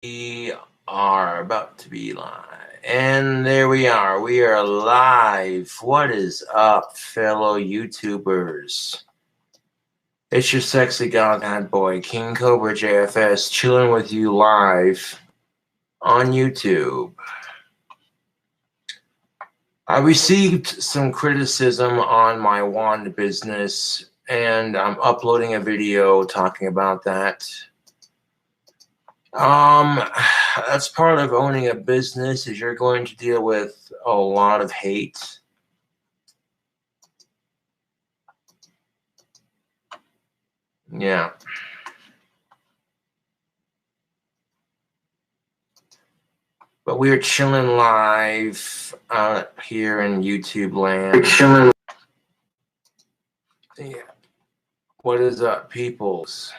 We are about to be live. And there we are. We are live. What is up, fellow YouTubers? It's your sexy godhead boy, King Cobra JFS, chilling with you live on YouTube. I received some criticism on my wand business, and I'm uploading a video talking about that. That's part of owning a business, is you're going to deal with a lot of hate. Yeah. But we are chilling live out here in YouTube land. We're chilling. Yeah. What is up, peoples?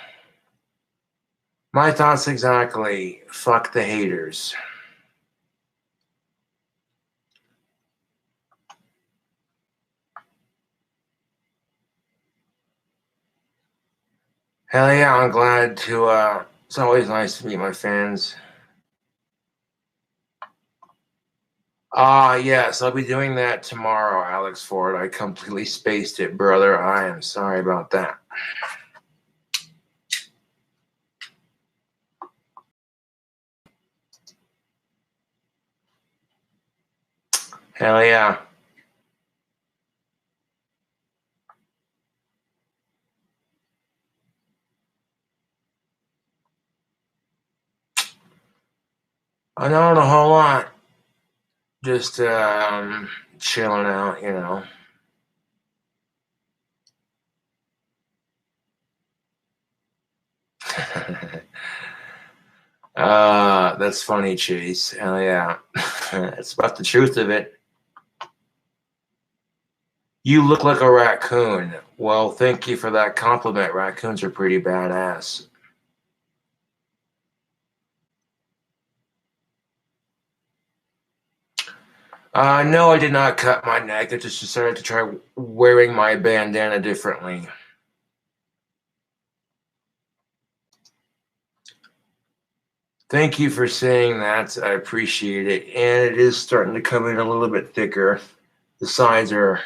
My thoughts exactly. Fuck the haters. Hell yeah, I'm glad to, it's always nice to meet my fans. Yes, I'll be doing that tomorrow, Alex Ford. I completely spaced it, brother. I am sorry about that. Hell yeah. I know a whole lot. Just chilling out, you know. That's funny, Chase. Hell yeah. It's about the truth of it. You look like a raccoon. Well, thank you for that compliment. Raccoons are pretty badass. No, I did not cut my neck. I just decided to try wearing my bandana differently. Thank you for saying that. I appreciate it. And it is starting to come in a little bit thicker. The sides are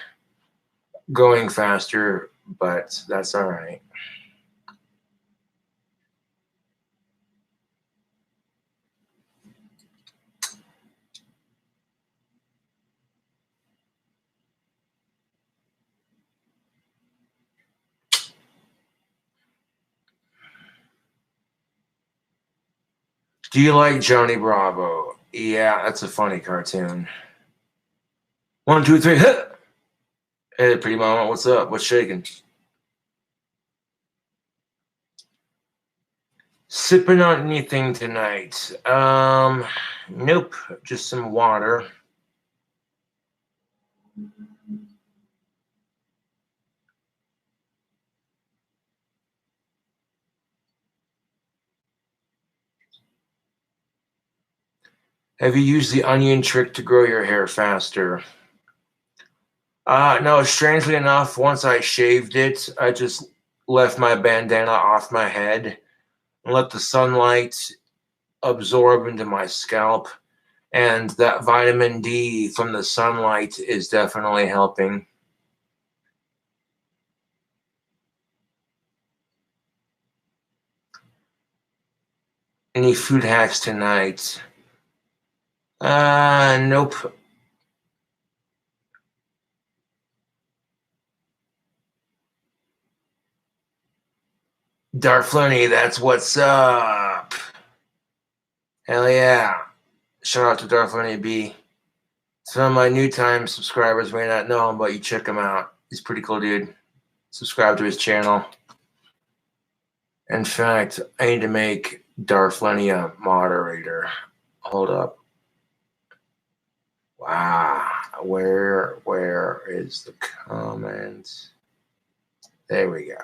going faster, but that's all right. Do you like Johnny Bravo? Yeah, that's a funny cartoon. 1, 2, 3, hit! Hey, pretty mama, what's up? What's shaking? Sipping on anything tonight? Nope, just some water. Have you used the onion trick to grow your hair faster? No, strangely enough, once I shaved it, I just left my bandana off my head and let the sunlight absorb into my scalp. And that vitamin D from the sunlight is definitely helping. Any food hacks tonight? Nope. Darflunny, that's what's up. Hell yeah. Shout out to Darflunny B. Some of my new time subscribers may not know him, but you check him out. He's a pretty cool dude. Subscribe to his channel. In fact, I need to make Darflunny a moderator. Hold up. Wow. Where is the comment? There we go.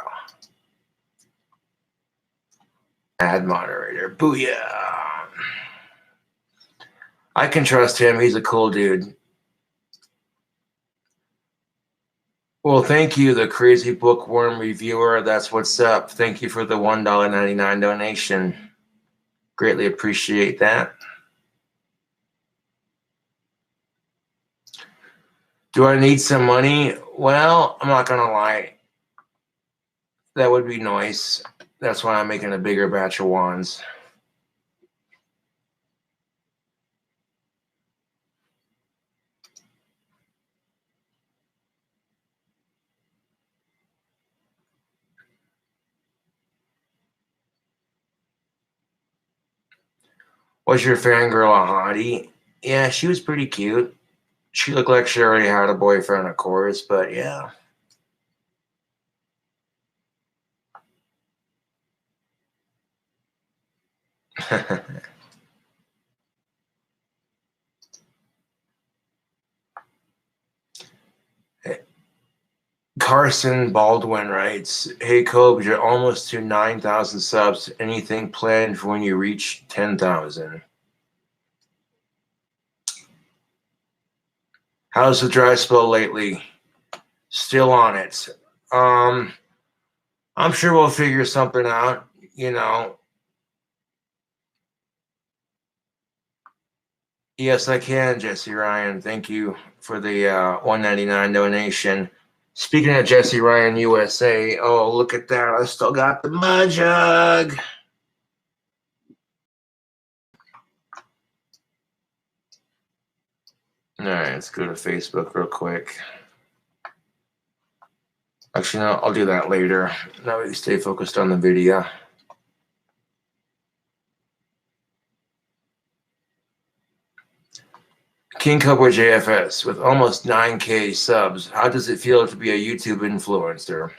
Add moderator. Booyah. I can trust him. He's a cool dude. Well, thank you, the Crazy Bookworm Reviewer. That's what's up. Thank you for the $1.99 donation. Greatly appreciate that. Do I need some money? Well, I'm not gonna lie. That would be nice. That's why I'm making a bigger batch of wands. Was your fangirl a hottie? Yeah, she was pretty cute. She looked like she already had a boyfriend, of course, but yeah. Carson Baldwin writes, "Hey, Cobes, you're almost to 9,000 subs. Anything planned for when you reach 10,000? How's the dry spell lately? Still on it. I'm sure we'll figure something out, you know. Yes, I can, Jesse Ryan. Thank you for the $1.99 donation. Speaking of Jesse Ryan USA, oh, look at that. I still got the mud jug. All right, let's go to Facebook real quick. Actually, no, I'll do that later. Now we stay focused on the video. KINGCOBRAJFS with almost 9K subs. How does it feel to be a YouTube influencer?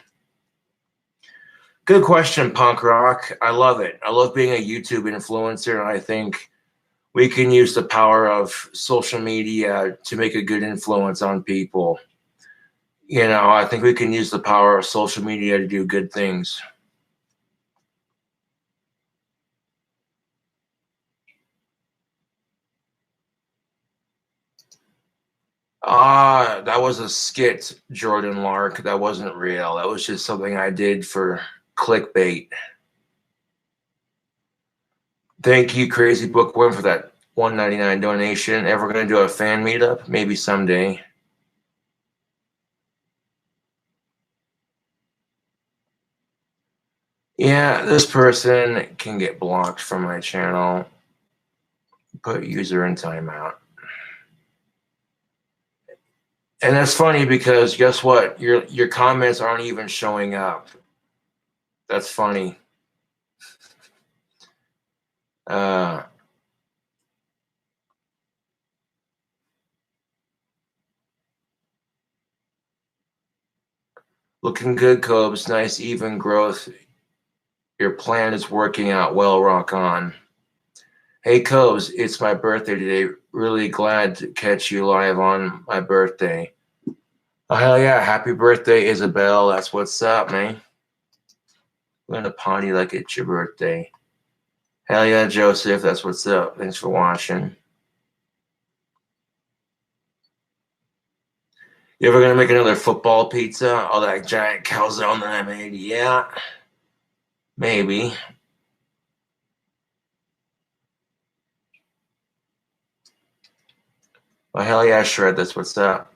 Good question, Punk Rock. I love it. I love being a YouTube influencer, and I think we can use the power of social media to make a good influence on people. You know, I think we can use the power of social media to do good things. That was a skit, Jordan Lark. That wasn't real. That was just something I did for clickbait. Thank you, Crazy Bookworm, for that $1.99 donation. Ever going to do a fan meetup? Maybe someday. Yeah, this person can get blocked from my channel. Put user in timeout. And that's funny because guess what? Your comments aren't even showing up. That's funny. Looking good, Cobes. Nice even growth. Your plan is working out well. Rock on. Hey, Cobes, it's my birthday today. Really glad to catch you live on my birthday. Oh, hell yeah. Happy birthday, Isabel. That's what's up, man. We're going to party like it's your birthday. Hell yeah, Joseph. That's what's up. Thanks for watching. You ever going to make another football pizza? All that giant calzone that I made? Yeah. Maybe. Well, hell yeah, Shred. That's what's up.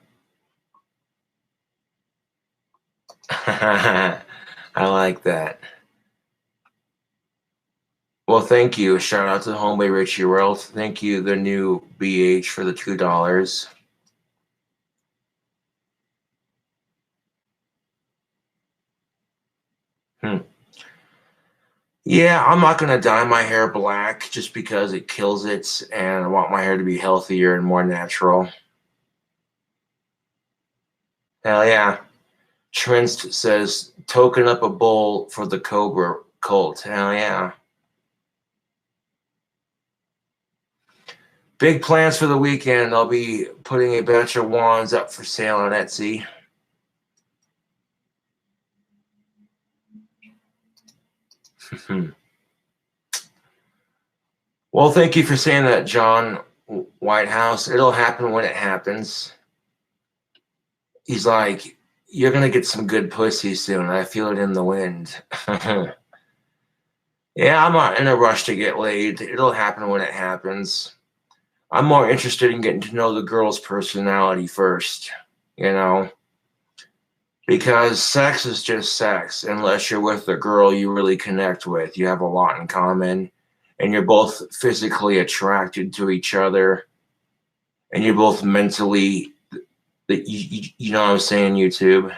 I like that. Well, thank you. Shout out to Homeboy Richie World. Thank you, the new BH, for the $2. Yeah, I'm not going to dye my hair black just because it kills it, and I want my hair to be healthier and more natural. Hell yeah. Trinst says, token up a bowl for the Cobra cult. Hell yeah. Big plans for the weekend. I'll be putting a batch of wands up for sale on Etsy. Well, thank you for saying that, John Whitehouse. It'll happen when it happens. He's like, you're going to get some good pussy soon. I feel it in the wind. Yeah, I'm not in a rush to get laid. It'll happen when it happens. I'm more interested in getting to know the girl's personality first, you know, because sex is just sex unless you're with a girl you really connect with. You have a lot in common and you're both physically attracted to each other and you're both mentally, you know what I'm saying, YouTube?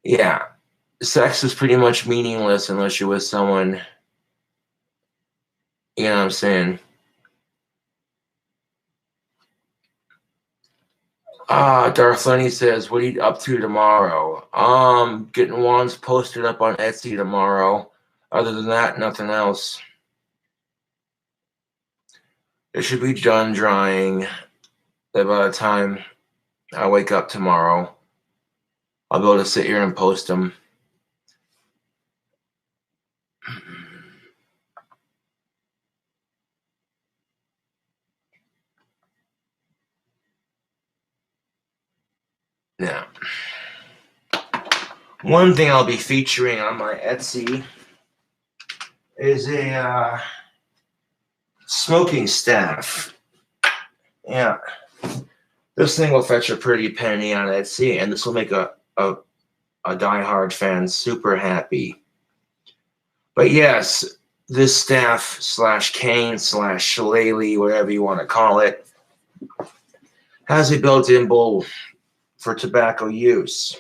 Yeah, sex is pretty much meaningless unless you're with someone, you know what I'm saying? Darth Lenny says, what are you up to tomorrow? Getting wands posted up on Etsy tomorrow. Other than that, nothing else. It should be done drying by the time I wake up tomorrow. I'll be able to sit here and post them. Yeah. One thing I'll be featuring on my Etsy is a smoking staff. Yeah. This thing will fetch a pretty penny on Etsy, and this will make a diehard fan super happy. But yes, this staff / cane / shillelagh, whatever you want to call it, has a built-in bowl for tobacco use.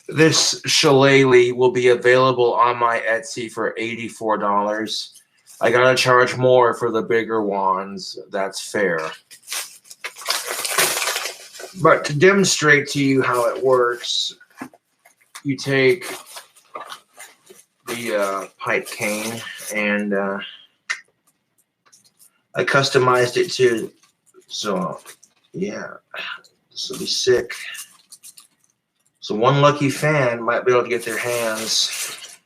This shillelagh will be available on my Etsy for $84. I gotta charge more for the bigger wands. That's fair. But to demonstrate to you how it works, you take the pipe cane, and I customized it too. So, yeah, this will be sick. So one lucky fan might be able to get their hands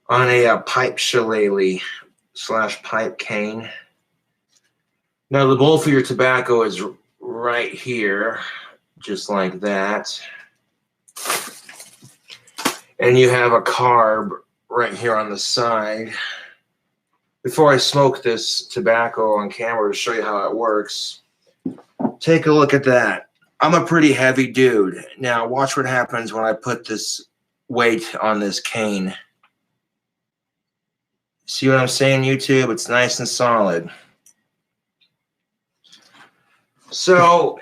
on a pipe shillelagh / pipe cane. Now the bowl for your tobacco is right here, just like that. And you have a carb right here on the side. Before I smoke this tobacco on camera to show you how it works, take a look at that. I'm a pretty heavy dude. Now watch what happens when I put this weight on this cane. See what I'm saying, YouTube? It's nice and solid. So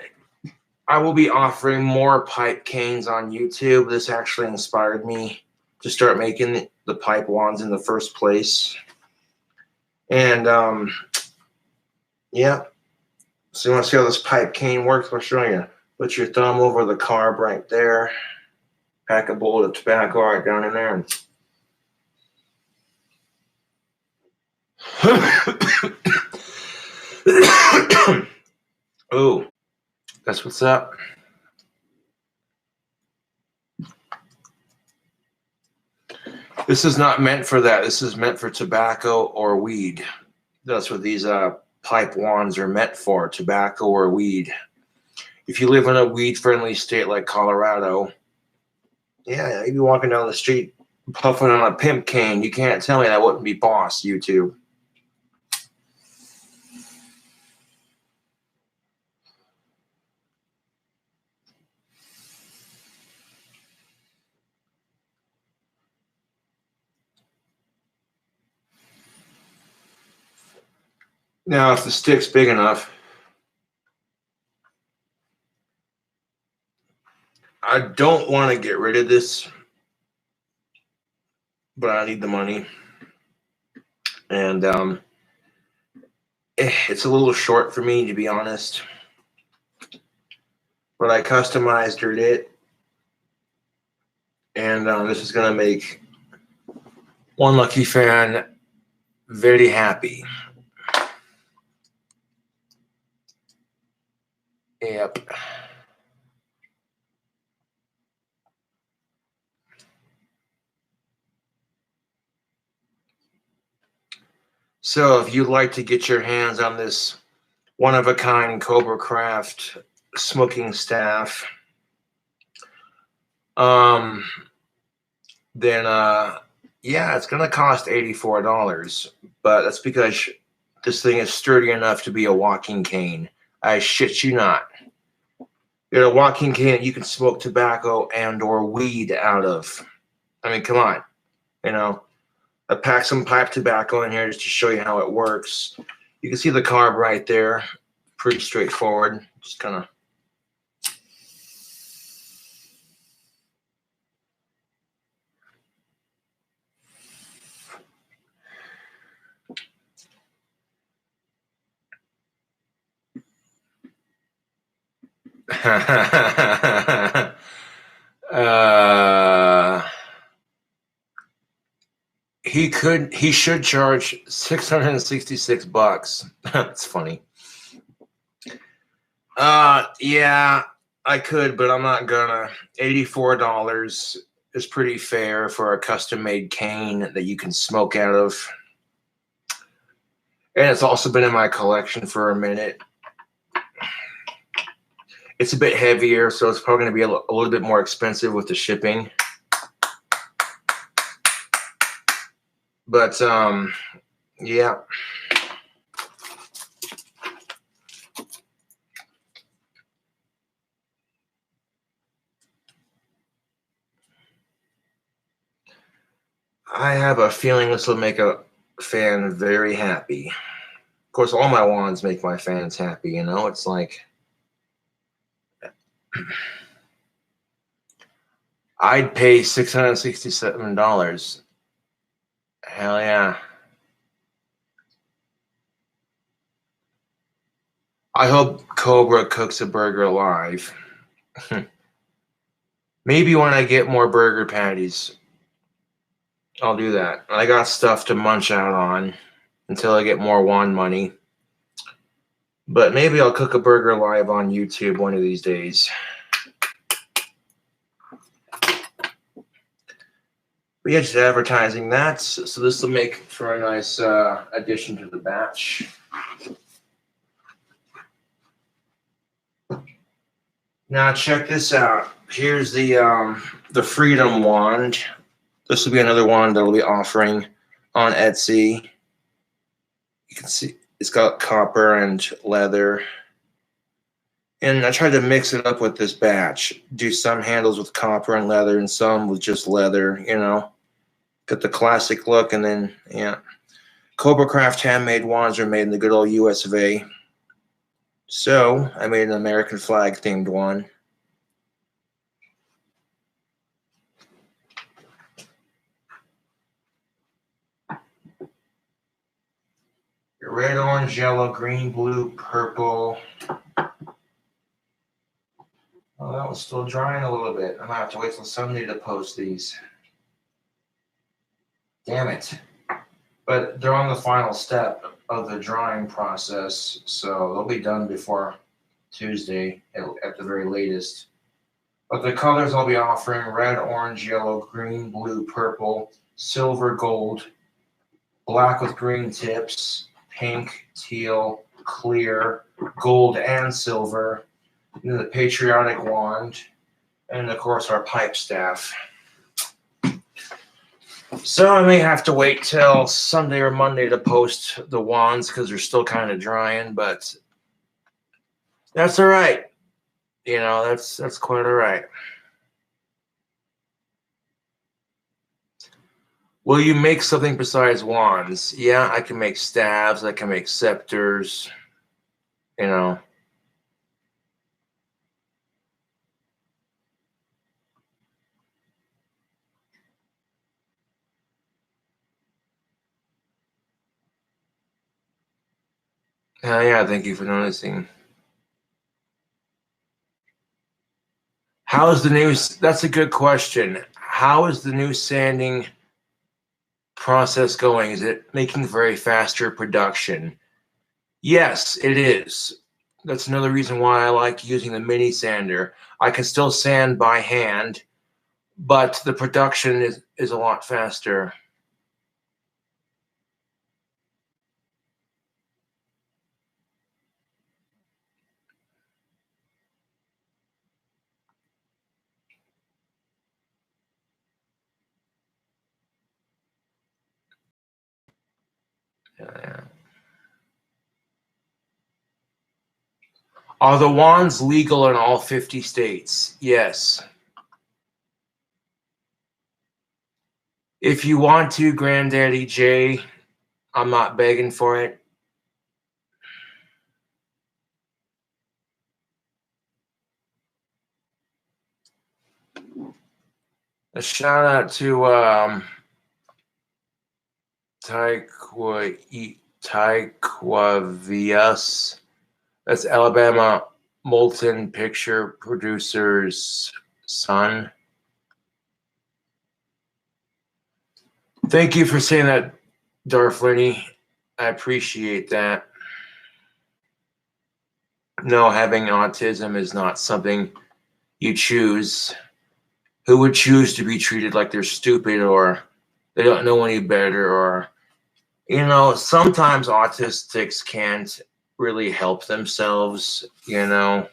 I will be offering more pipe canes on YouTube. This actually inspired me to start making the pipe wands in the first place. And yeah. So you want to see how this pipe cane works? I'll show you. Put your thumb over the carb right there. Pack a bowl of tobacco right down in there. Oh, that's what's up. This is not meant for that. This is meant for tobacco or weed. That's what these pipe wands are meant for, tobacco or weed. If you live in a weed-friendly state like Colorado, yeah, you'd be walking down the street puffing on a pimp cane. You can't tell me that wouldn't be boss, YouTube. Now, if the stick's big enough, I don't want to get rid of this, but I need the money. And it's a little short for me, to be honest. But I customized it. And this is going to make one lucky fan very happy. Yep. So if you'd like to get your hands on this one-of-a-kind Cobra Craft smoking staff, then yeah, it's gonna cost $84. But that's because this thing is sturdy enough to be a walking cane. I shit you not. You know, a walking cane you can smoke tobacco and or weed out of. I mean, come on. You know, I packed some pipe tobacco in here just to show you how it works. You can see the carb right there. Pretty straightforward. Just kind of. He should charge $666. That's funny. Yeah, I could, but I'm not gonna. $84 is pretty fair for a custom made cane that you can smoke out of. And it's also been in my collection for a minute. It's a bit heavier, so it's probably going to be a little bit more expensive with the shipping. But, yeah. I have a feeling this will make a fan very happy. Of course, all my wands make my fans happy, you know? It's like... I'd pay $667. Hell yeah. I hope Cobra cooks a burger live. Maybe when I get more burger patties, I'll do that. I got stuff to munch out on until I get more wand money. But maybe I'll cook a burger live on YouTube one of these days. But yeah, just advertising that. So this will make for a nice addition to the batch. Now check this out. Here's the Freedom wand. This will be another wand that I'll be offering on Etsy. You can see it's got copper and leather. And I tried to mix it up with this batch. Do some handles with copper and leather and some with just leather, you know. Get the classic look, and then, yeah. KOBRAcraft handmade wands are made in the good old US of A. So I made an American flag themed one. Red, orange, yellow, green, blue, purple. Oh, that one's still drying a little bit. I'm gonna have to wait till Sunday to post these. Damn it. But they're on the final step of the drying process, so they'll be done before Tuesday at the very latest. But the colors I'll be offering: red, orange, yellow, green, blue, purple, silver, gold, black with green tips, pink, teal, clear, gold, and silver, and then the patriotic wand, and of course our pipe staff. So I may have to wait till Sunday or Monday to post the wands because they're still kind of drying, but that's all right. You know, that's quite all right. Will you make something besides wands? Yeah, I can make staves. I can make scepters. You know. Yeah, thank you for noticing. How is the new? That's a good question. How is the new sanding process going? Is it making very faster production? Yes, it is. That's another reason why I like using the mini sander. I can still sand by hand, but the production is a lot faster. Are the wands legal in all 50 states? Yes. If you want to, Granddaddy Jay, I'm not begging for it. A shout out to Taekwavius. That's Alabama Molten Picture producer's son. Thank you for saying that, Darflini. I appreciate that. No, having autism is not something you choose. Who would choose to be treated like they're stupid or they don't know any better? Or, you know, sometimes autistics can't really help themselves, you know.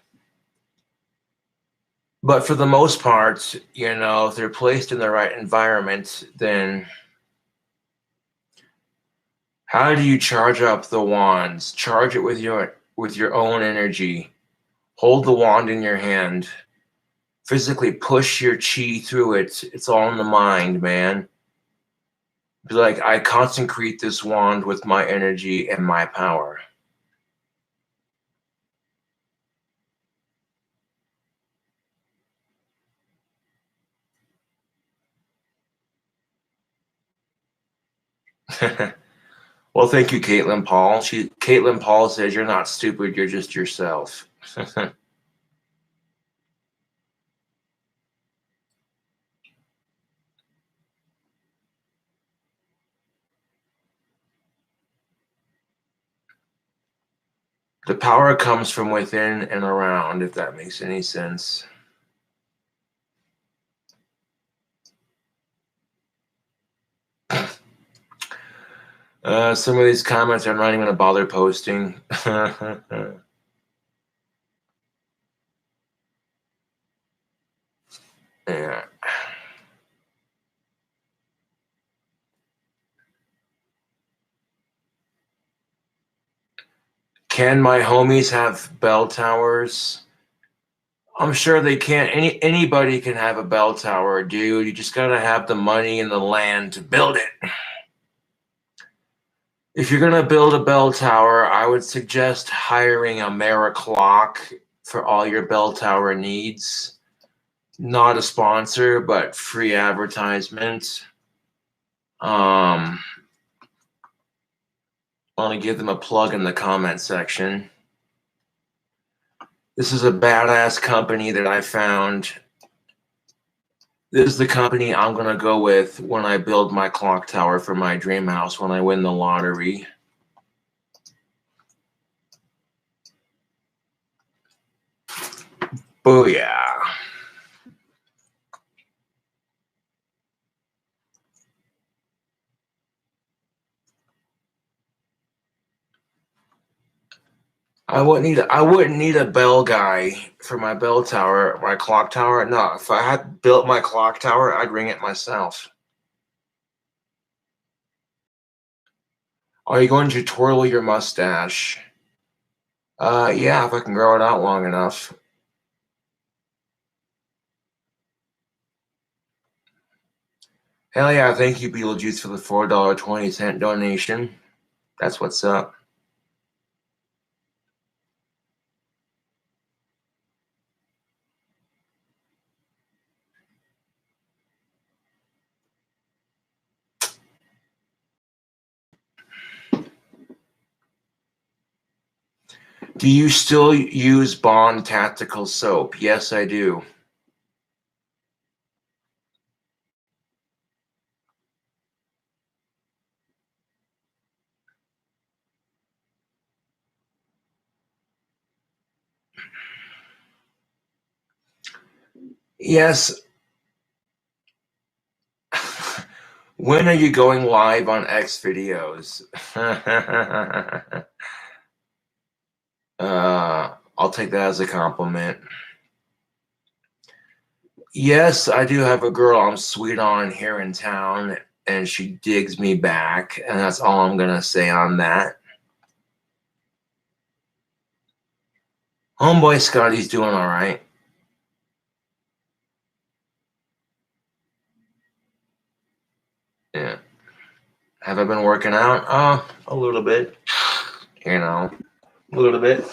But for the most part, you know, if they're placed in the right environment, then how do you charge up the wands? Charge it with your own energy. Hold the wand in your hand. Physically push your chi through it. It's all in the mind, man. Be like, I consecrate this wand with my energy and my power. Well, thank you, Caitlin Paul. Caitlin Paul says, you're not stupid, you're just yourself. The power comes from within and around, if that makes any sense. Some of these comments I'm not even going to bother posting. Yeah. Can my homies have bell towers? I'm sure they can. Anybody can have a bell tower, dude. You just gotta have the money and the land to build it. If you're gonna build a bell tower, I would suggest hiring a Mara clock for all your bell tower needs. Not a sponsor, but free advertisement. I want to give them a plug in the comment section. This is a badass company that I found. This is the company I'm going to go with when I build my clock tower for my dream house when I win the lottery. Booyah. I wouldn't need a bell guy for my bell tower, my clock tower. No, if I had built my clock tower, I'd ring it myself. Are you going to twirl your mustache? Yeah, if I can grow it out long enough. Hell yeah, thank you, Beetlejuice, for the $4.20 donation. That's what's up. Do you still use Bond Tactical Soap? Yes, I do. Yes. When are you going live on X videos? I'll take that as a compliment. Yes, I do have a girl I'm sweet on here in town, and she digs me back, and that's all I'm going to say on that. Homeboy Scotty's doing all right. Yeah. Have I been working out? A little bit. You know, a little bit.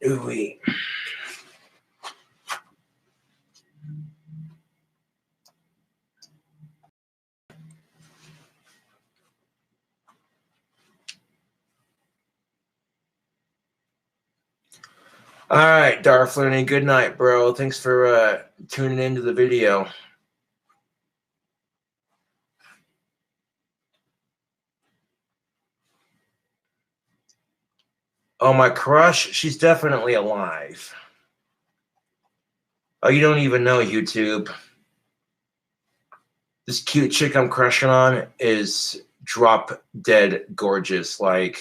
Ooh-wee. All right, Darflini, good night, bro. Thanks for tuning into the video. Oh, my crush? She's definitely alive. Oh, you don't even know, YouTube. This cute chick I'm crushing on is drop dead gorgeous. Like,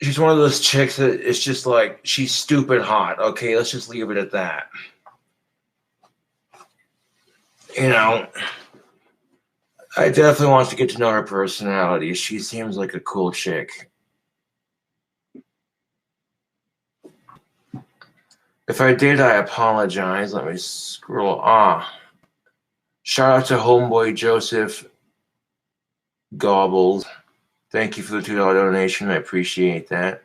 she's one of those chicks that it's just like, she's stupid hot. Okay, let's just leave it at that. You know, I definitely want to get to know her personality. She seems like a cool chick. If I did, I apologize. Let me scroll. Shout out to homeboy Joseph Gobbles. Thank you for the $2 donation. I appreciate that.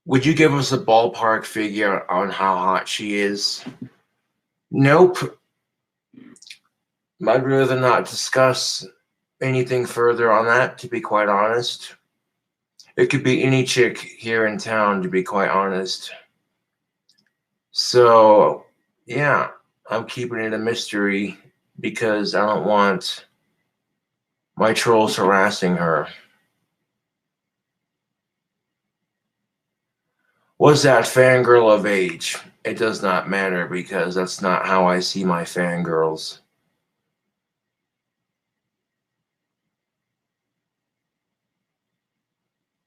Would you give us a ballpark figure on how hot she is? Nope. I'd rather not discuss anything further on that, to be quite honest. It could be any chick here in town, to be quite honest. So, yeah, I'm keeping it a mystery because I don't want my trolls harassing her. Was that fangirl of age? It does not matter because that's not how I see my fangirls.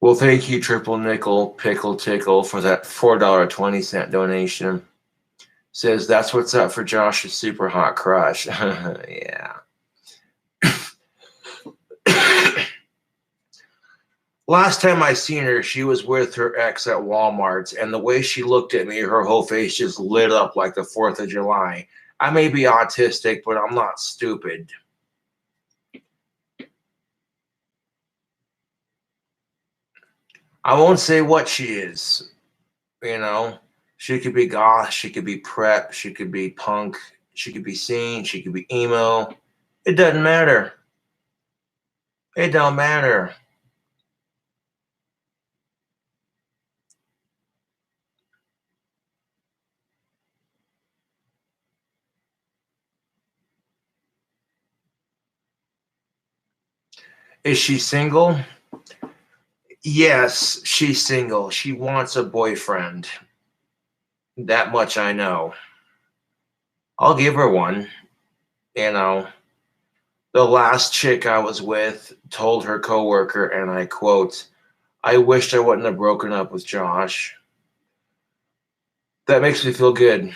Well, thank you, Triple Nickel Pickle Tickle, for that $4.20 donation. Says that's what's up for Josh's super hot crush. Yeah. Last time I seen her, she was with her ex at Walmart, and the way she looked at me, her whole face just lit up like the 4th of July. I may be autistic, but I'm not stupid. I won't say what she is. You know, she could be goth, she could be prep, she could be punk, she could be scene, she could be emo. It doesn't matter. It don't matter. Is she single? Yes, she's single. She wants a boyfriend. That much I know. I'll give her one. You know, the last chick I was with told her coworker, and I quote, I wished I wouldn't have broken up with Josh. That makes me feel good.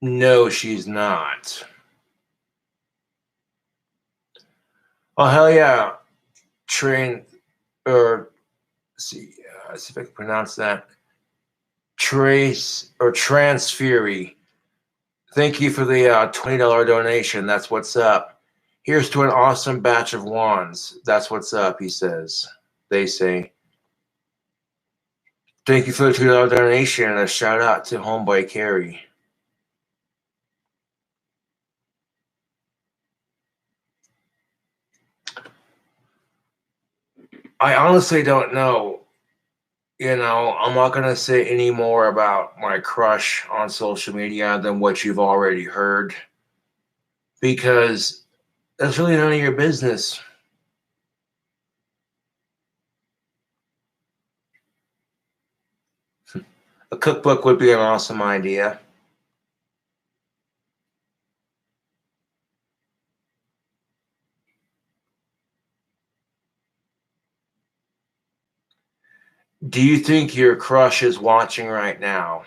No, she's not. Oh, hell yeah. Train, or see if I can pronounce that. Trace or Transfury. Thank you for the $20 donation. That's what's up. Here's to an awesome batch of wands. That's what's up, he says. They say. Thank you for the $2 donation and a shout out to Homeboy Carrie. I honestly don't know. You know, I'm not going to say any more about my crush on social media than what you've already heard because that's really none of your business. A cookbook would be an awesome idea. Do you think your crush is watching right now?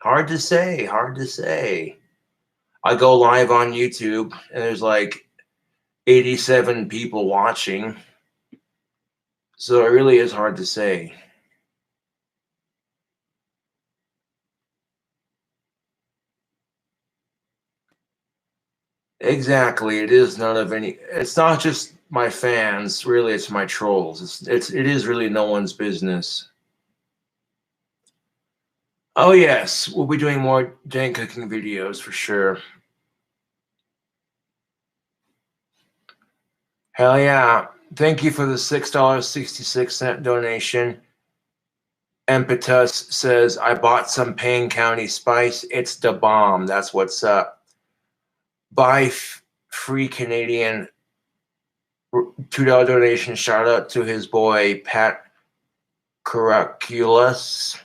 Hard to say. Hard to say. I go live on YouTube and there's like 87 people watching. So it really is hard to say. Exactly. It is none of any. It's not just my fans. Really, it's my trolls. It is really no one's business. Oh yes, we'll be doing more dank cooking videos for sure. Hell yeah! Thank you for the $6.66 donation. Impetus says, "I bought some Payne County spice. It's the bomb. That's what's up." Buy free Canadian. $2 donation. Shout out to his boy Pat Caraculus.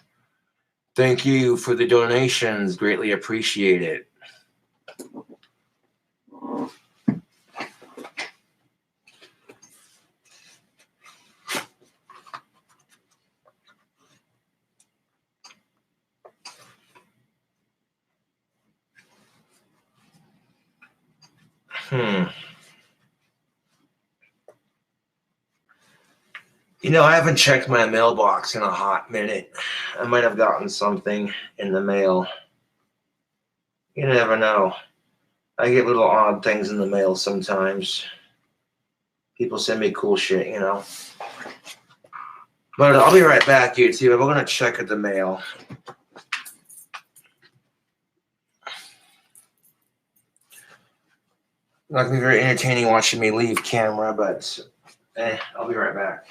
Thank you for the donations. Greatly appreciate it. You know, I haven't checked my mailbox in a hot minute. I might have gotten something in the mail. You never know. I get little odd things in the mail sometimes. People send me cool shit, you know. But I'll be right back, YouTube. We're going to check at the mail. Not going to be very entertaining watching me leave camera, but I'll be right back.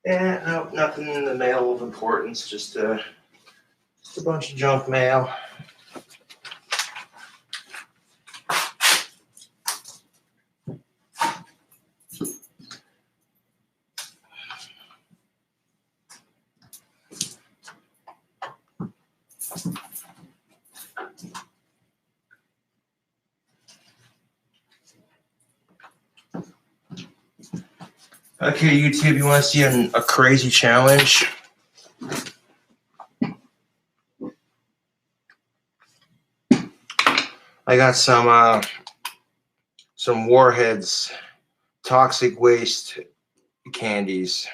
Yeah, no, nothing in the mail of importance. Just a bunch of junk mail. Okay, YouTube, you want to see a crazy challenge? I got some Warheads toxic waste candies.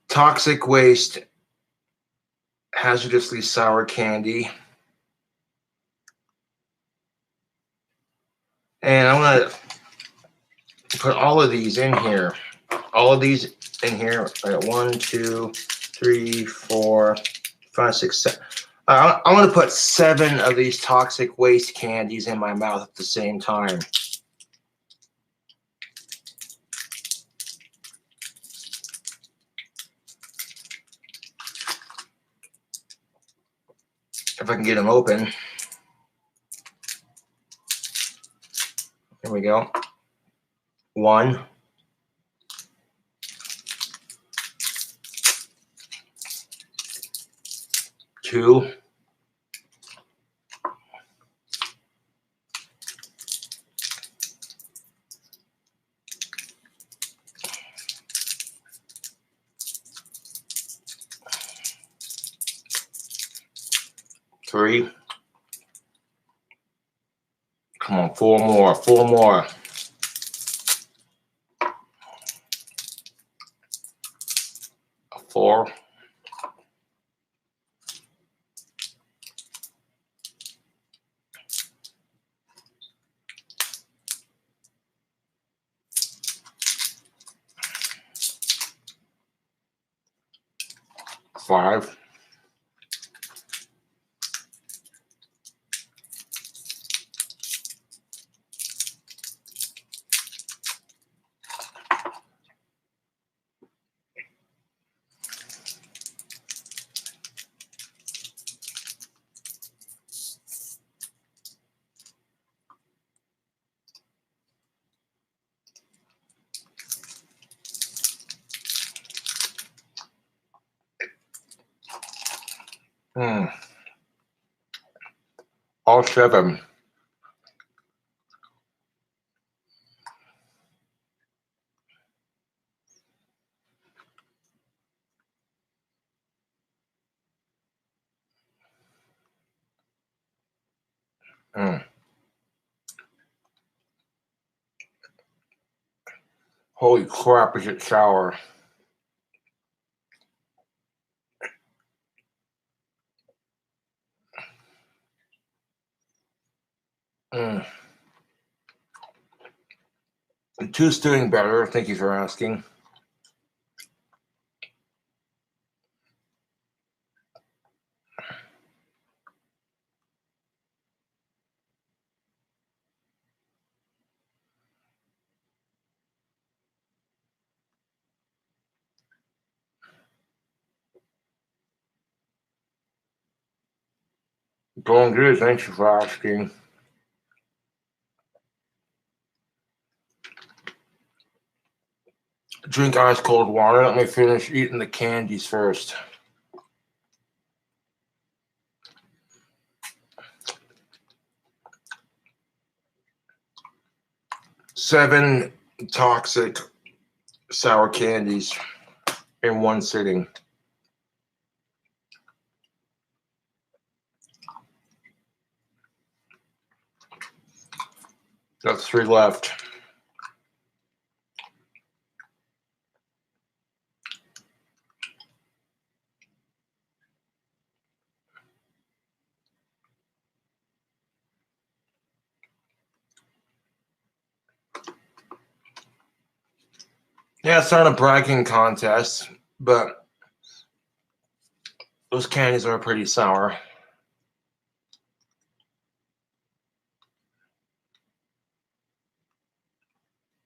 Toxic waste hazardously sour candy. And I'm going to put all of these in here. All of these in here. I got 1, 2, 3, 4, 5, 6, 7. I want to put 7 of these toxic waste candies in my mouth at the same time. If I can get them open. Here we go. 1. 2. 3. Come on, 4 more. 4 more. 4. 5. all 7. Holy crap, is it sour. The 2's doing better. Thank you for asking. Going good. Thank you for asking. Drink ice cold water. Let me finish eating the candies first. Seven toxic sour candies in one sitting. Got 3 left. Yeah, it's not a bragging contest, but those candies are pretty sour.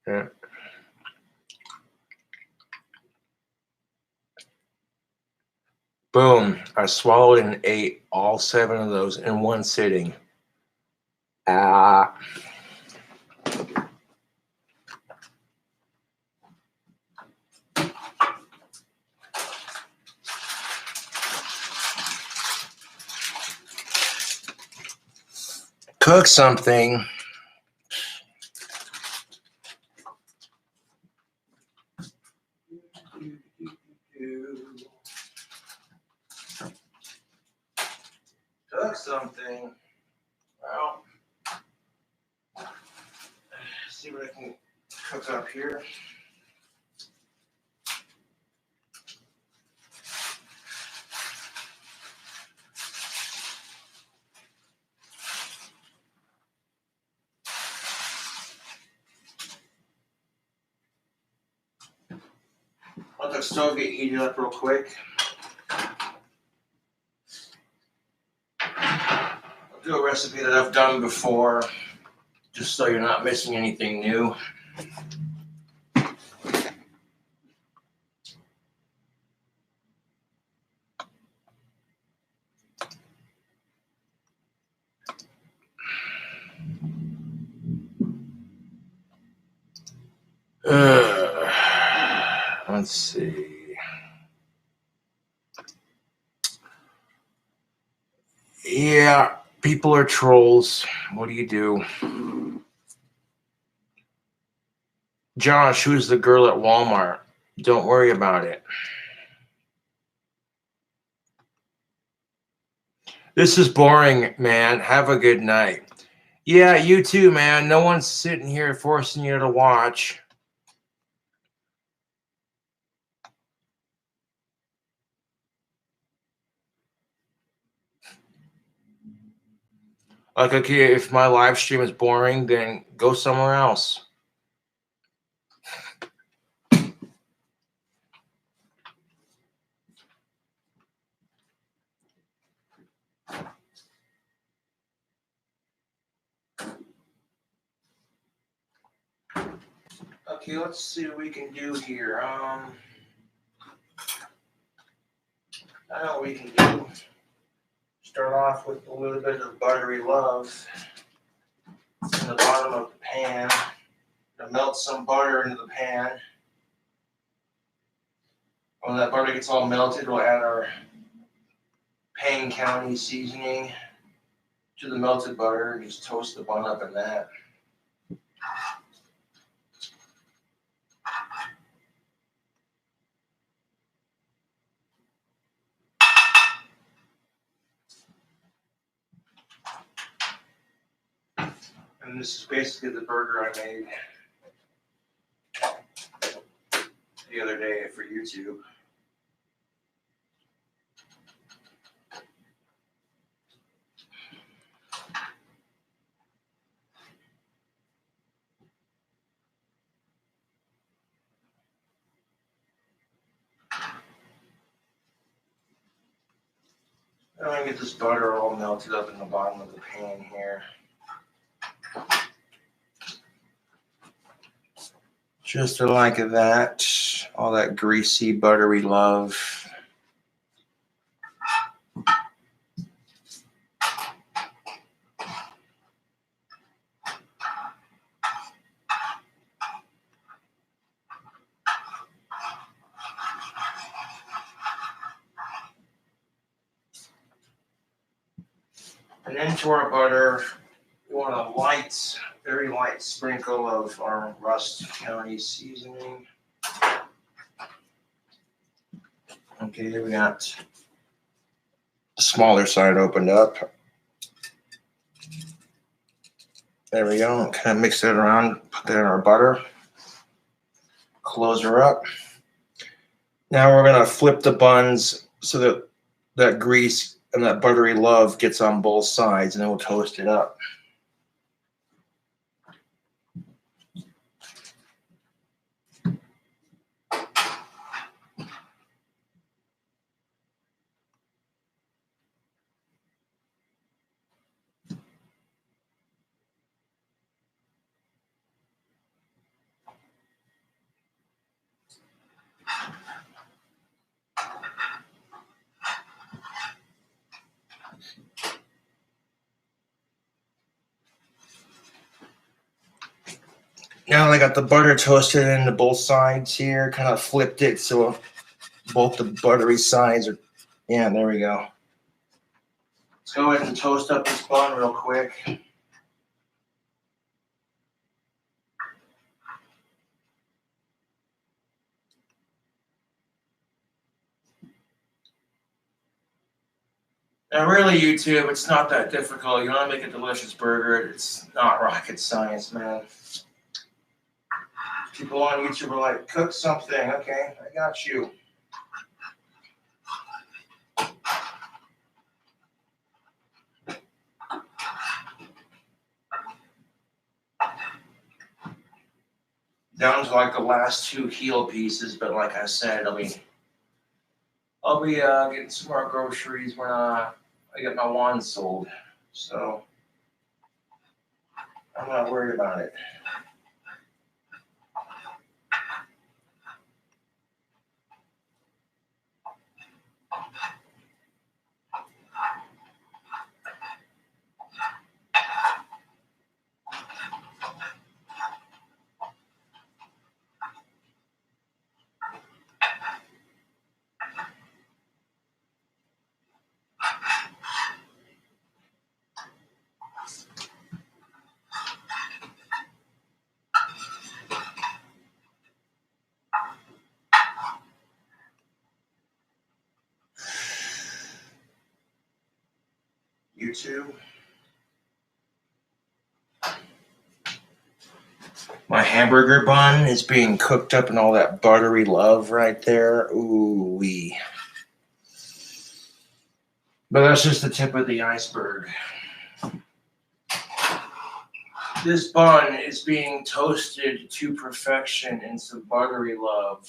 Yeah. Boom. I swallowed and ate all 7 of those in one sitting. Cook something. Cook something. Well, see what I can cook up here. Let the stove get heated up real quick. do a recipe that I've done before, just so you're not missing anything new. Let's see. Yeah, people are trolls. What do you do? Josh, who's the girl at Walmart? Don't worry about it. This is boring, man. Have a good night. Yeah, you too, man. No one's sitting here forcing you to watch. Like, okay, if my live stream is boring, then go somewhere else. Okay, let's see what we can do here. I know what we can do. Start off with a little bit of buttery love in the bottom of the pan. Gonna melt some butter into the pan. When that butter gets all melted, we'll add our Payne County seasoning to the melted butter. Just toast the bun up in that. And this is basically the burger I made the other day for YouTube. I'm going to get this butter all melted up in the bottom of the pan here. Just like that. All that greasy, buttery love. And into our butter, we want a light, very light sprinkle of our Rust County seasoning. Okay, we got the smaller side opened up. There we go. Kind of mix that around, put that in our butter. Close her up. Now we're going to flip the buns so that that grease and that buttery love gets on both sides, and then we'll toast it up. Now I got the butter toasted into both sides here, kind of flipped it so both the buttery sides are, yeah, there we go. Let's go ahead and toast up this bun real quick. Now really, YouTube, it's not that difficult. You want to make a delicious burger, it's not rocket science, man. People on YouTube are like, cook something. Okay, I got you. Down to like the last two heel pieces, but like I said, I'll be getting some more groceries when I get my wand sold. So I'm not worried about it. YouTube. My hamburger bun is being cooked up in all that buttery love right there. Ooh wee. But that's just the tip of the iceberg. This bun is being toasted to perfection in some buttery love.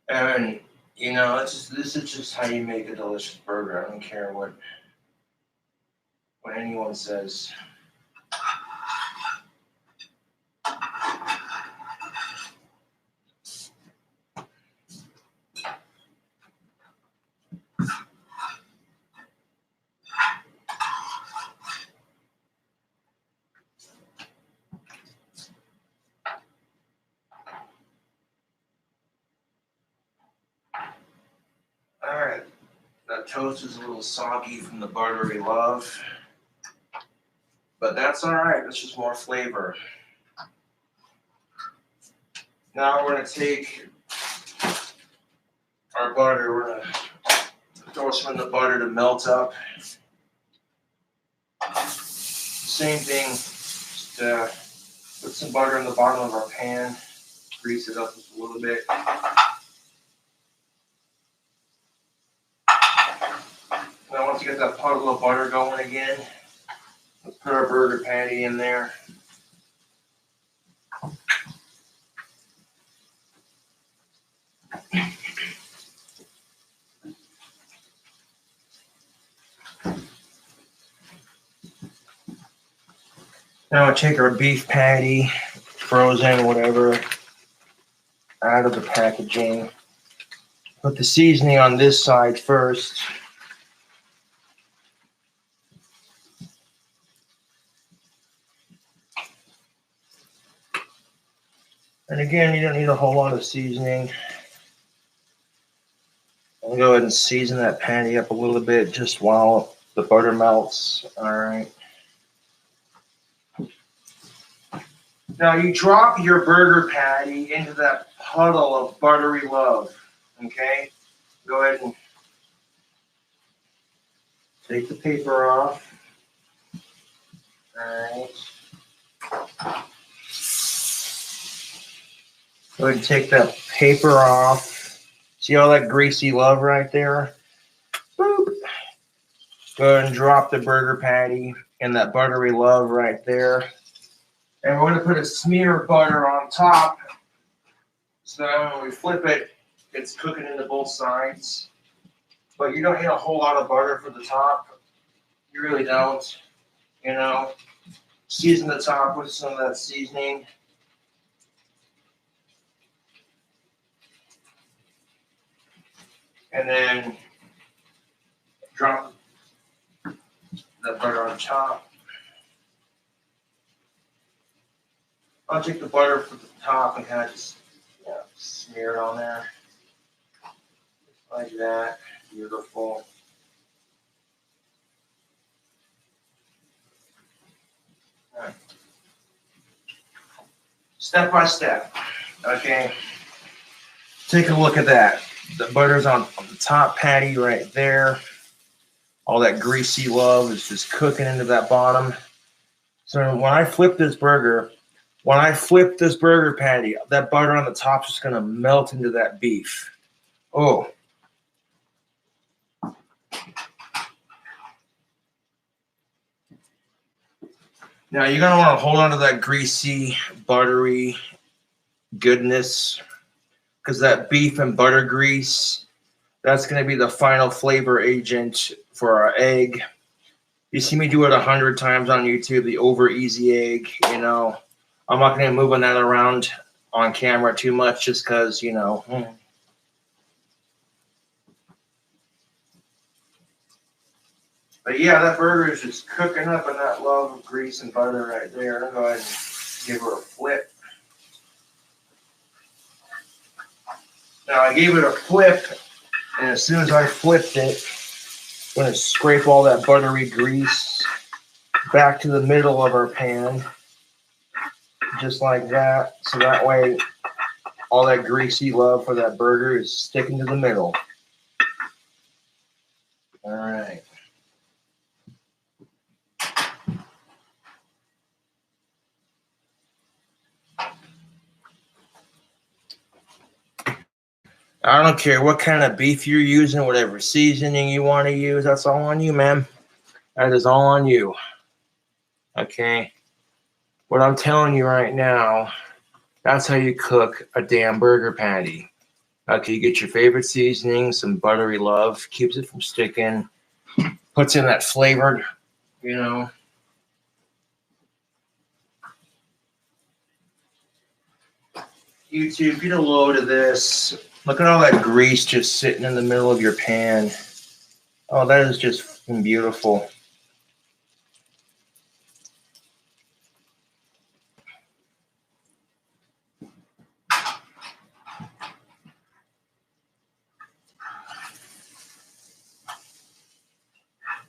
And you know, this is just how you make a delicious burger. I don't care what anyone says. All right, that toast is a little soggy from the buttery love, but that's all right. That's just more flavor. Now we're gonna take our butter. We're gonna throw some in the butter to melt up. Same thing. Just put some butter in the bottom of our pan. Grease it up just a little bit. Now once you get that puddle of butter going again, let's put our burger patty in there. Now we'll take our beef patty, frozen, whatever, out of the packaging. Put the seasoning on this side first. And again, you don't need a whole lot of seasoning. I'll go ahead and season that patty up a little bit just while the butter melts. All right. Now you drop your burger patty into that puddle of buttery love. Okay? Go ahead and take the paper off. All right. Go ahead and take that paper off. See all that greasy love right there? Boop. Go ahead and drop the burger patty in that buttery love right there. And we're going to put a smear of butter on top. So that when we flip it, it's cooking into both sides. But you don't need a whole lot of butter for the top. You really don't. You know, season the top with some of that seasoning. And then drop the butter on top. I'll take the butter from the top and kind of just smear it on there. Just like that. Beautiful. All right. Step by step. Okay. Take a look at that. The butter's on the top patty right there. All that greasy love is just cooking into that bottom. So when I flip this burger patty, that butter on the top is just going to melt into that beef. Oh. Now you're going to want to hold on to that greasy, buttery goodness, because that beef and butter grease, that's going to be the final flavor agent for our egg. You see me do it 100 times on YouTube, the over easy egg, you know. I'm not going to be moving that around on camera too much just because, you know. But yeah, that burger is just cooking up in that love of grease and butter right there. I'll go ahead and give her a flip. Now I gave it a flip, and as soon as I flipped it, I'm going to scrape all that buttery grease back to the middle of our pan, just like that. So that way, all that greasy love for that burger is sticking to the middle. All right. I don't care what kind of beef you're using, whatever seasoning you want to use, that's all on you, man. That is all on you. Okay? What I'm telling you right now, that's how you cook a damn burger patty. Okay, you get your favorite seasoning, some buttery love, keeps it from sticking, puts in that flavored, you know. YouTube, get a load of this. Look at all that grease just sitting in the middle of your pan. Oh, that is just beautiful.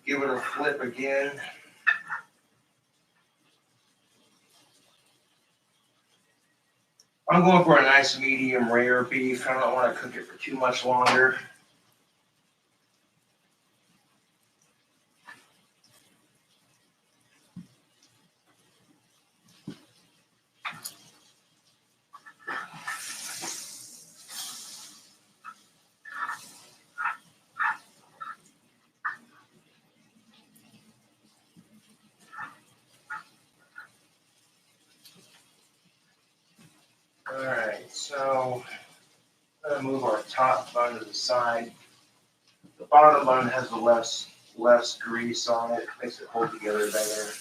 Give it a flip again. I'm going for a nice medium rare beef. I don't want to cook it for too much longer. All right, so I'm going to move our top bun to the side. The bottom bun has the less grease on it, makes it hold together better.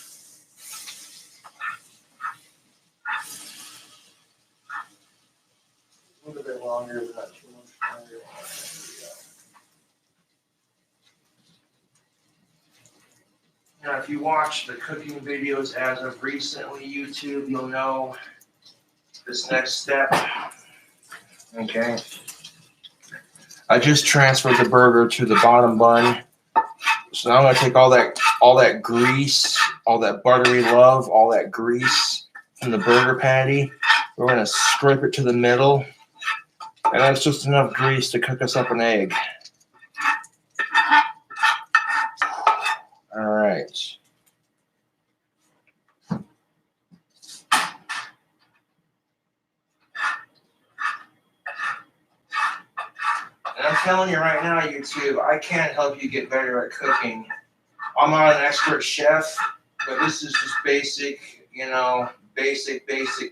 A little bit longer, but not too much longer. Now, if you watch the cooking videos as of recently, YouTube, you'll know this next step. Okay. I just transferred the burger to the bottom bun. So now I'm going to take all that grease, all that buttery love, all that grease from the burger patty. We're going to scrape it to the middle. And that's just enough grease to cook us up an egg. All right. And I'm telling you right now, YouTube, I can't help you get better at cooking. I'm not an expert chef, but this is just basic, you know, basic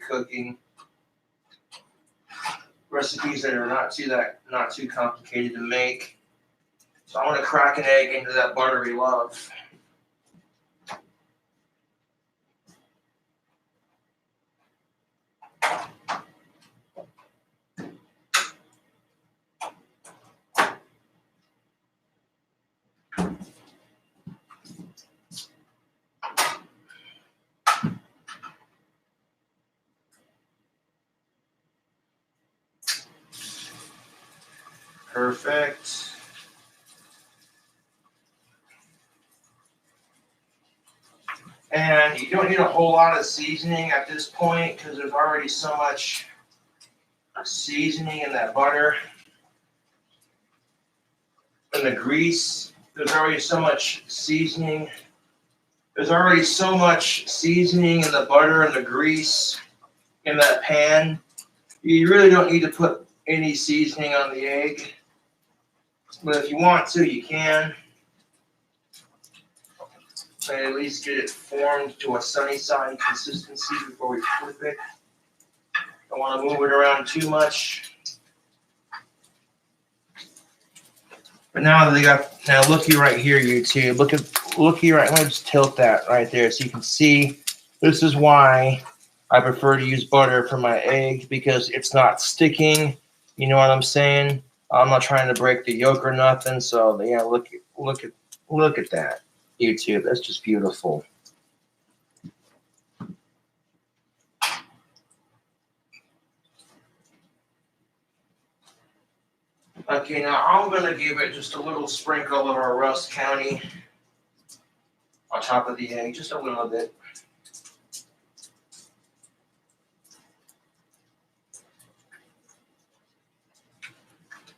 cooking. Recipes that are not too complicated to make. So I'm going to crack an egg into that buttery love. Perfect. And you don't need a whole lot of seasoning at this point because there's already so much seasoning in that butter and the grease. There's already so much seasoning. There's already so much seasoning in the butter and the grease in that pan. You really don't need to put any seasoning on the egg. But if you want to, you can. And at least get it formed to a sunny side consistency before we flip it. Don't want to move it around too much. But now that they got, now looky right here, YouTube. Looky right. Let me just tilt that right there so you can see. This is why I prefer to use butter for my egg, because it's not sticking. You know what I'm saying? I'm not trying to break the yolk or nothing. So yeah, look at that, YouTube. That's just beautiful. Okay, now I'm going to give it just a little sprinkle of our Rust County on top of the egg, just a little bit.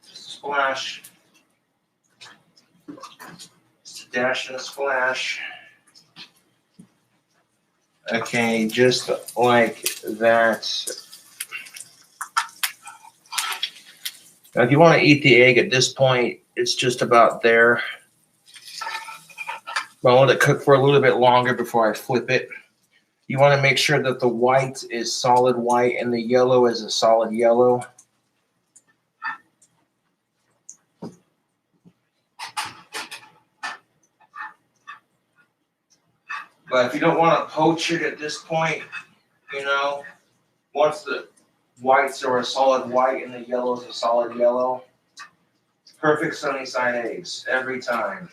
Just a splash. Just a dash and a splash. Okay, just like that. Now, if you want to eat the egg at this point, it's just about there. But I want to cook for a little bit longer before I flip it. You want to make sure that the white is solid white and the yellow is a solid yellow. But if you don't want to poach it at this point, you know, once the whites are a solid white and the yellow is a solid yellow, perfect sunny side eggs every time.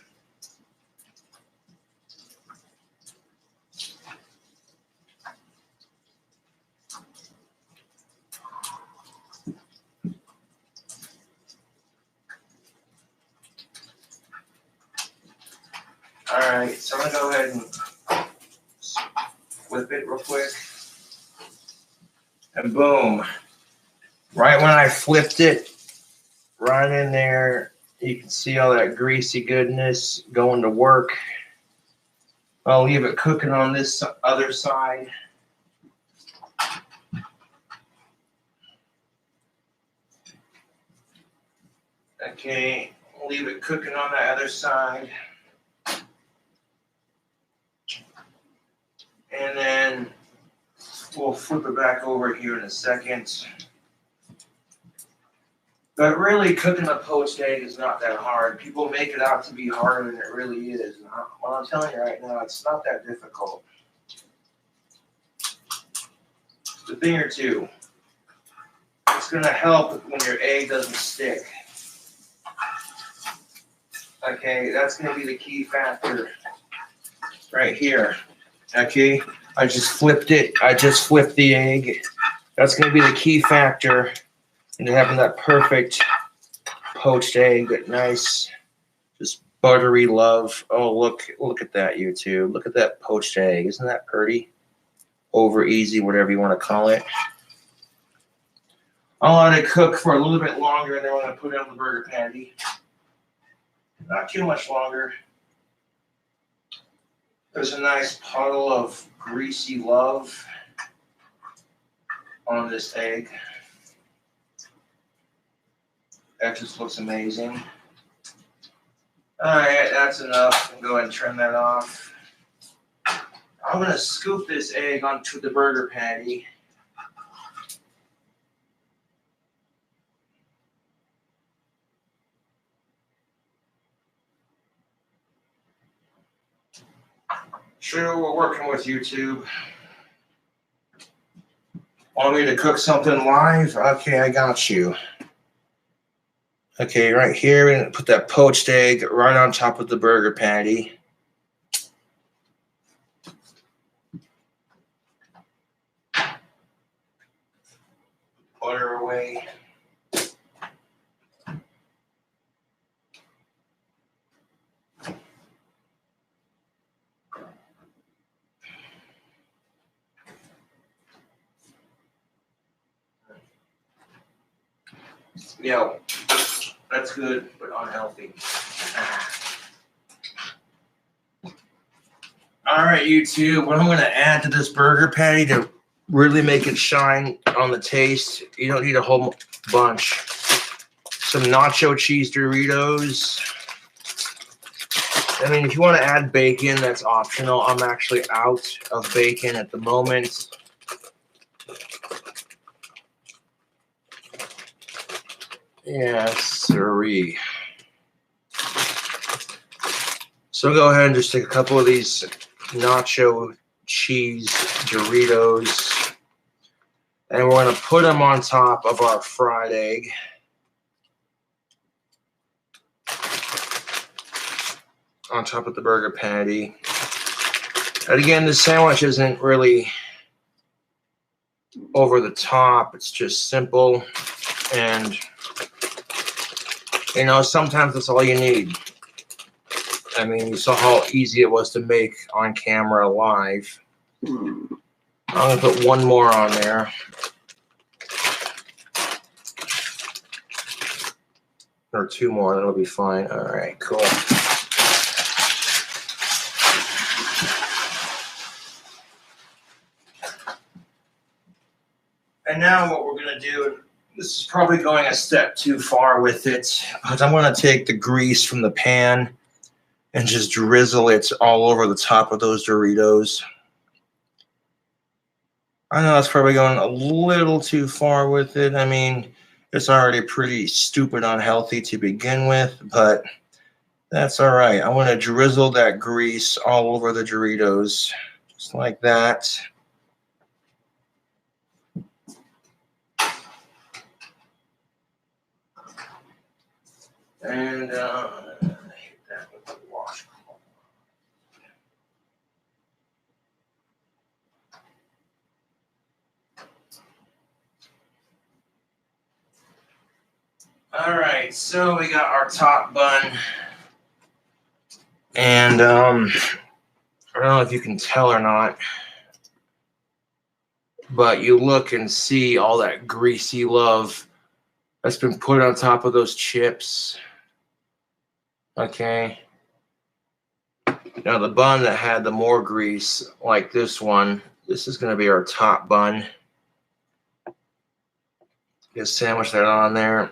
All right, so I'm gonna go ahead and flip it real quick. And boom. Right when I flipped it, right in there, you can see all that greasy goodness going to work. I'll leave it cooking on this other side. Okay, leave it cooking on that other side. And then we'll flip it back over here in a second. But really, cooking a poached egg is not that hard. People make it out to be harder than it really is. Well, I'm telling you right now, it's not that difficult. Just a thing or two. It's going to help when your egg doesn't stick. Okay, that's going to be the key factor right here. Okay, I just flipped it. I just flipped the egg. That's going to be the key factor into having that perfect poached egg. That nice, just buttery love. Oh, look at that, YouTube. Look at that poached egg. Isn't that pretty? Over easy, whatever you want to call it. I'll let it cook for a little bit longer, and then I'm going to put it on the burger patty. Not too much longer. There's a nice puddle of greasy love on this egg. That just looks amazing. All right, that's enough. Go ahead and turn that off. I'm going to scoop this egg onto the burger patty. Sure, we're working with YouTube. Want me to cook something live? Okay, I got you. Okay, right here, we're going to put that poached egg right on top of the burger patty. Butter away. Yo, that's good, but unhealthy. All right, YouTube, what I'm going to add to this burger patty to really make it shine on the taste, you don't need a whole bunch. Some nacho cheese Doritos. I mean, if you want to add bacon, that's optional. I'm actually out of bacon at the moment. Yes, sirree. So go ahead and just take a couple of these nacho cheese Doritos, and we're going to put them on top of our fried egg. On top of the burger patty. And again, the sandwich isn't really over the top. It's just simple. And, you know, sometimes that's all you need. I mean, you saw how easy it was to make on camera live. I'm going to put one more on there. Or two more. That'll be fine. All right, cool. And now what we're going to do, this is probably going a step too far with it, but I'm going to take the grease from the pan and just drizzle it all over the top of those Doritos. I know that's probably going a little too far with it. I mean, it's already pretty stupid unhealthy to begin with, but that's all right. I want to drizzle that grease all over the Doritos, just like that. And hit that with the washcloth. All right, so we got our top bun, and I don't know if you can tell or not, but you look and see all that greasy love that's been put on top of those chips. Okay. Now the bun that had the more grease, like this one, this is going to be our top bun. Just sandwich that on there.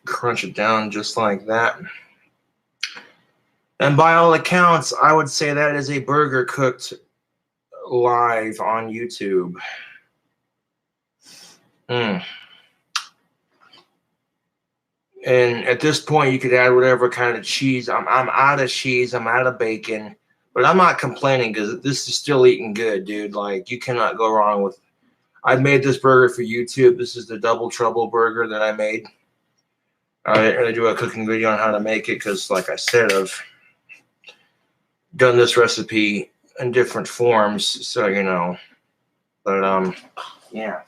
Crunch it down just like that. And by all accounts, I would say that is a burger cooked live on YouTube. And at this point, you could add whatever kind of cheese. I'm out of cheese. I'm out of bacon. But I'm not complaining because this is still eating good, dude. Like, you cannot go wrong with. I made this burger for YouTube. This is the Double Trouble burger that I made. I didn't really do a cooking video on how to make it because, like I said, I've done this recipe in different forms. So, you know. But, yeah.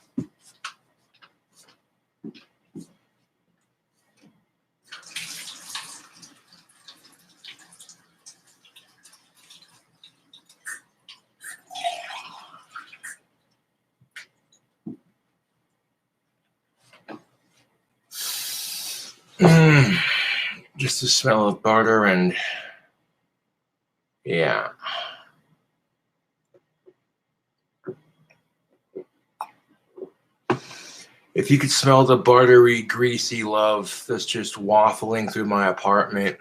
Just the smell of butter and yeah. If you could smell the buttery, greasy love that's just waffling through my apartment,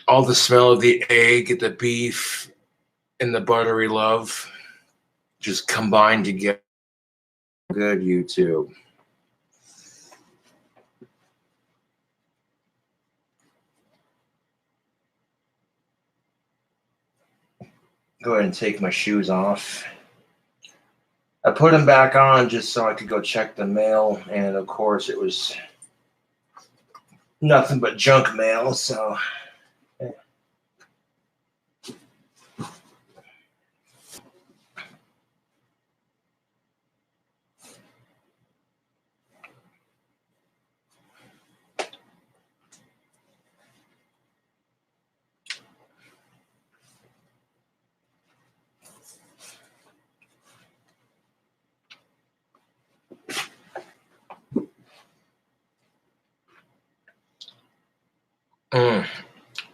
all the smell of the egg, the beef, and the buttery love just combined together. Good, YouTube. Go ahead and take my shoes off. I put them back on just so I could go check the mail, and of course it was nothing but junk mail, so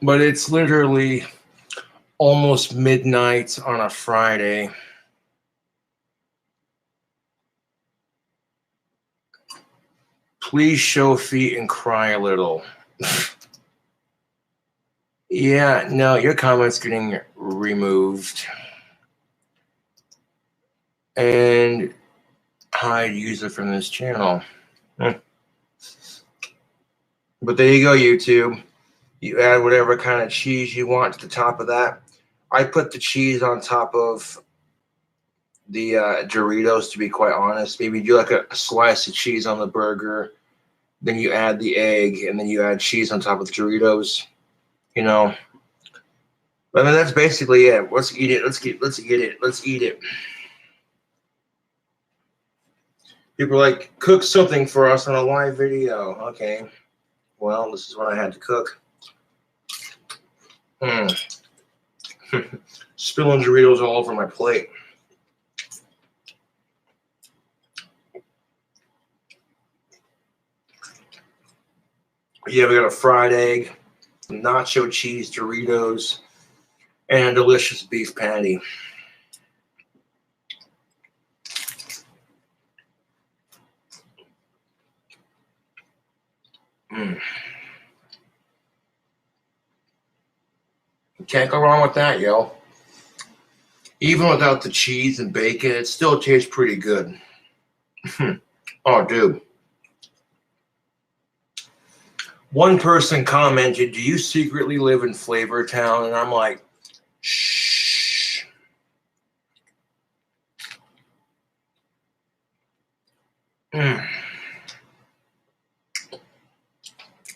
But it's literally almost midnight on a Friday. Please show feet and cry a little. Yeah, no, your comment's getting removed. And hide user from this channel. But there you go, YouTube. You add whatever kind of cheese you want to the top of that. I put the cheese on top of the Doritos, to be quite honest. Maybe do like a slice of cheese on the burger, then you add the egg, and then you add cheese on top of the Doritos. You know, I mean, that's basically it. Let's eat it. Let's eat it. Let's eat it. People are like, cook something for us on a live video. Okay. Well, this is what I had to cook. Spilling Doritos all over my plate. Yeah, we got a fried egg, nacho cheese Doritos, and a delicious beef patty. Can't go wrong with that, yo. Even without the cheese and bacon, it still tastes pretty good. Oh, dude. One person commented, "Do you secretly live in Flavor Town?" And I'm like, shh.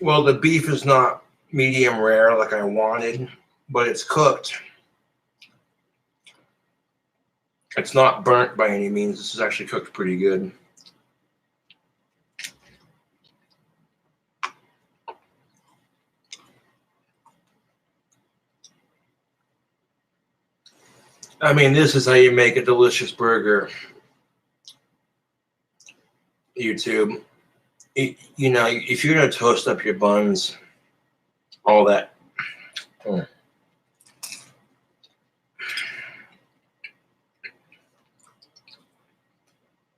Well, the beef is not medium rare like I wanted, but it's cooked. It's not burnt by any means. This is actually cooked pretty good. I mean, this is how you make a delicious burger, YouTube. You know, if you're going to toast up your buns, all that.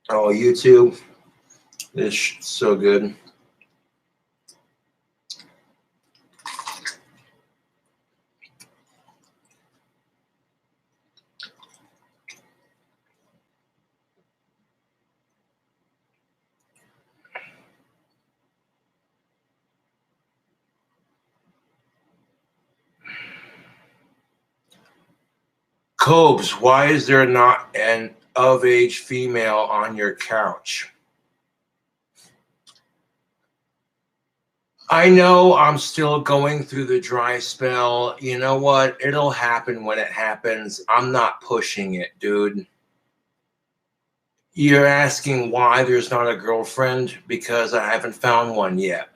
Oh, YouTube. This is so good. Cobes, why is there not an of-age female on your couch? I know I'm still going through the dry spell. You know what? It'll happen when it happens. I'm not pushing it, dude. You're asking why there's not a girlfriend? Because I haven't found one yet.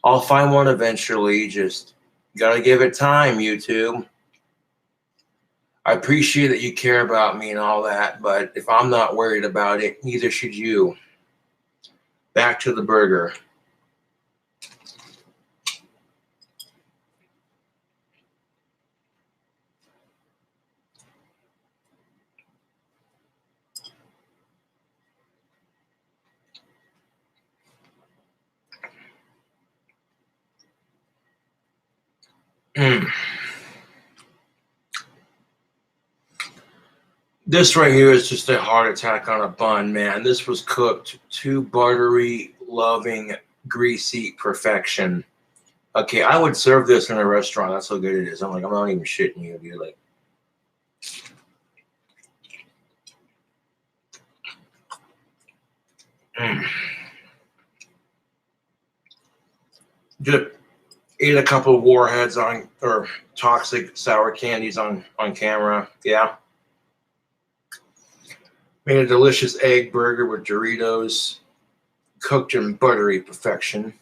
I'll find one eventually. Just gotta give it time, YouTube. I appreciate that you care about me and all that, but if I'm not worried about it, neither should you. Back to the burger. This right here is just a heart attack on a bun, man. This was cooked to buttery, loving, greasy perfection. Okay, I would serve this in a restaurant. That's how good it is. I'm not even shitting you, dude. Like, just ate a couple of warheads or toxic sour candies on camera. Yeah. Made a delicious egg burger with Doritos, cooked in buttery perfection.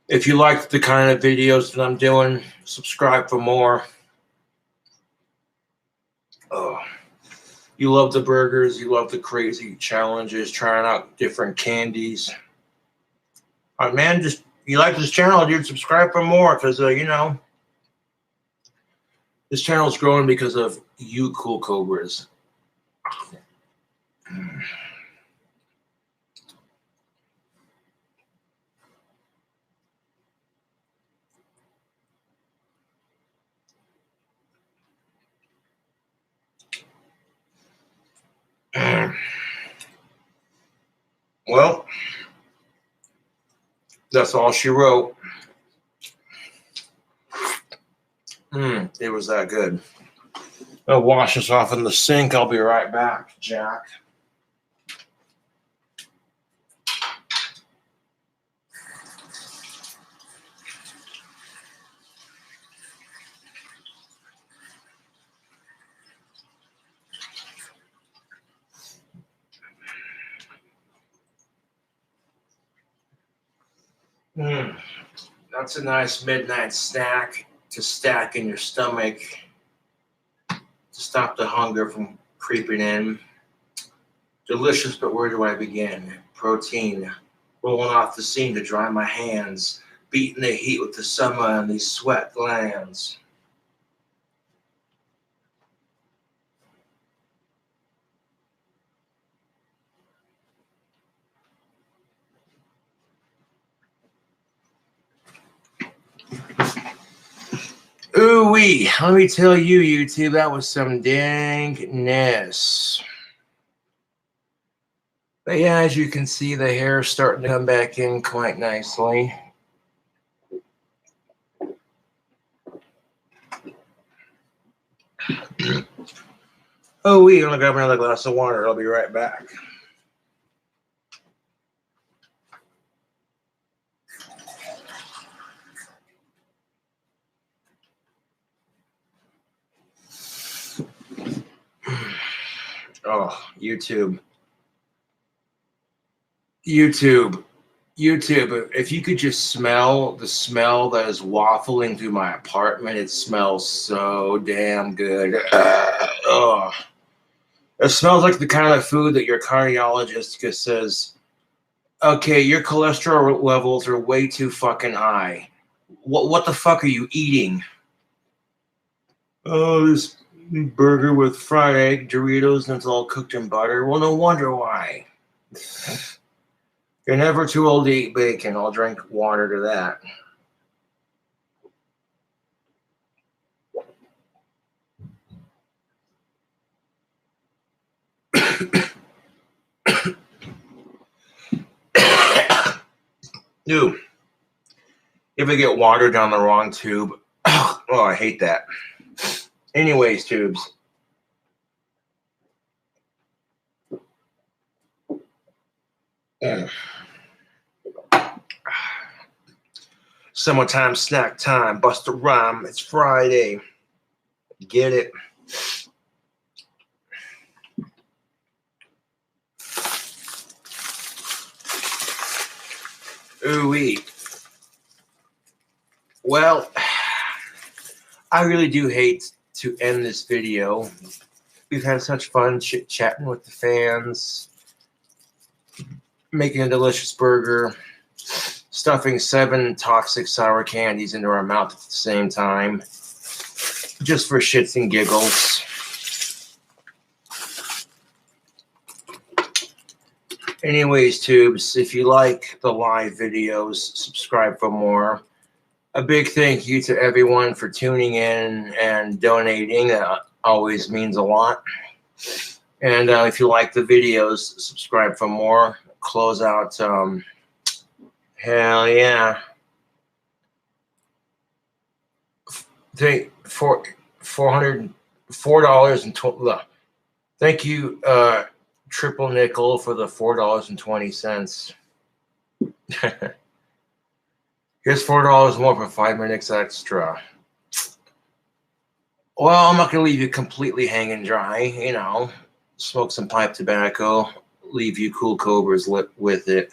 If you like the kind of videos that I'm doing, subscribe for more. Oh, you love the burgers, you love the crazy challenges, trying out different candies. All right, man, just you like this channel, dude, subscribe for more because, you know, this channel is growing because of you cool cobras. Well, that's all she wrote. It was that good. I'll wash this off in the sink. I'll be right back, Jack. That's a nice midnight snack to stack in your stomach to stop the hunger from creeping in. Delicious, but where do I begin? Protein, rolling off the seam to dry my hands, beating the heat with the summer on these sweat glands. Ooh-wee, let me tell you, YouTube, that was some dankness. But yeah, as you can see, the hair is starting to come back in quite nicely. Oh, I'm gonna grab another glass of water. I'll be right back. Oh, YouTube, if you could just smell the smell that is waffling through my apartment, it smells so damn good. Oh, it smells like the kind of food that your cardiologist just says, okay, your cholesterol levels are way too fucking high. What the fuck are you eating? Oh, this burger with fried egg, Doritos, and it's all cooked in butter. Well, no wonder why. You're never too old to eat bacon. I'll drink water to that. Dude, if I get water down the wrong tube, oh, I hate that. Anyways, tubes. Summertime snack time. Bust a rhyme. It's Friday. Get it? Ooh-wee. Well, I really do hate to end this video. We've had such fun chit-chatting with the fans, making a delicious burger, stuffing 7 toxic sour candies into our mouth at the same time, just for shits and giggles. Anyways, tubes, if you like the live videos, subscribe for more. A big thank you to everyone for tuning in and donating. That always means a lot. And if you like the videos, subscribe for more. Close out. Hell yeah. For $4.20. Thank you, Triple Nickel, for the $4.20. Here's $4 more for 5 minutes extra. Well, I'm not going to leave you completely hanging dry, you know. Smoke some pipe tobacco. Leave you cool cobras lit with it.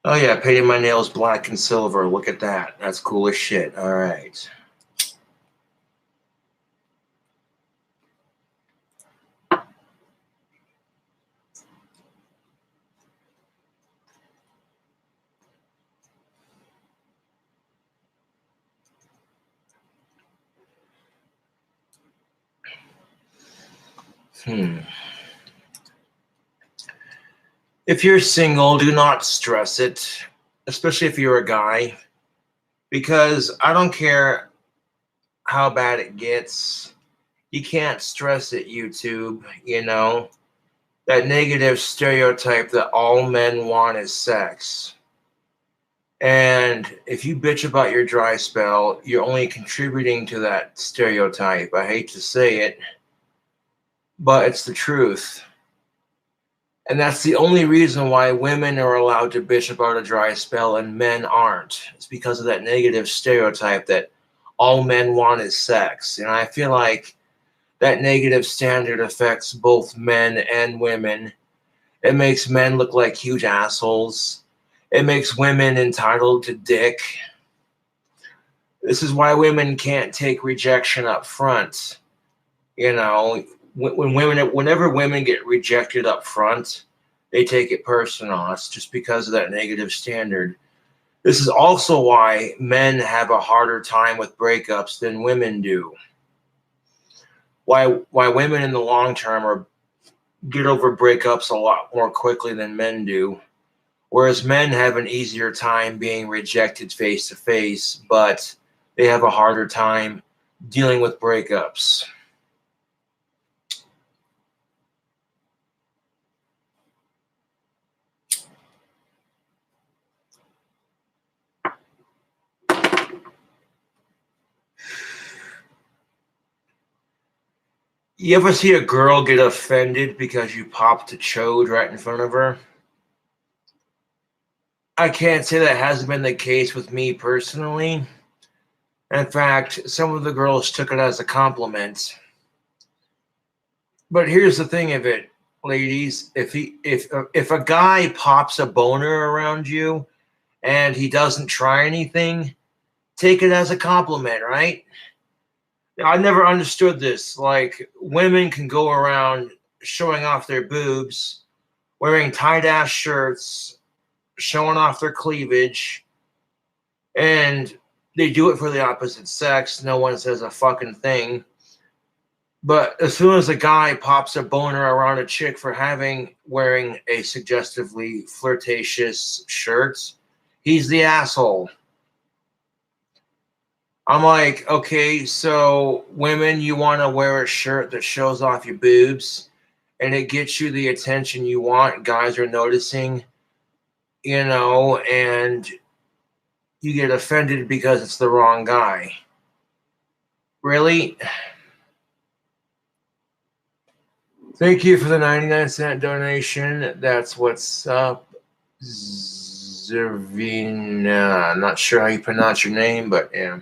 Oh, yeah, painted my nails black and silver. Look at that. That's cool as shit. All right. If you're single, do not stress it, especially if you're a guy, because I don't care how bad it gets. You can't stress it, YouTube, you know? That negative stereotype that all men want is sex. And if you bitch about your dry spell, you're only contributing to that stereotype. I hate to say it, but it's the truth. And that's the only reason why women are allowed to bitch about a dry spell and men aren't. It's because of that negative stereotype that all men want is sex. And I feel like that negative standard affects both men and women. It makes men look like huge assholes. It makes women entitled to dick. This is why women can't take rejection up front. You know, whenever women get rejected up front, they take it personal. It's just because of that negative standard. This is also why men have a harder time with breakups than women do. Why women in the long term get over breakups a lot more quickly than men do. Whereas men have an easier time being rejected face to face, but they have a harder time dealing with breakups. You ever see a girl get offended because you popped a chode right in front of her? I can't say that hasn't been the case with me personally. In fact, some of the girls took it as a compliment. But here's the thing of it, ladies. If a guy pops a boner around you and he doesn't try anything, take it as a compliment, right? I never understood this. Like, women can go around showing off their boobs, wearing tight-ass shirts, showing off their cleavage, and they do it for the opposite sex. No one says a fucking thing. But as soon as a guy pops a boner around a chick for wearing a suggestively flirtatious shirt, he's the asshole. I'm like, okay, so women, you want to wear a shirt that shows off your boobs and it gets you the attention you want. Guys are noticing, you know, and you get offended because it's the wrong guy. Really? Thank you for the 99-cent donation. That's what's up, Zervina. I'm not sure how you pronounce your name, but yeah.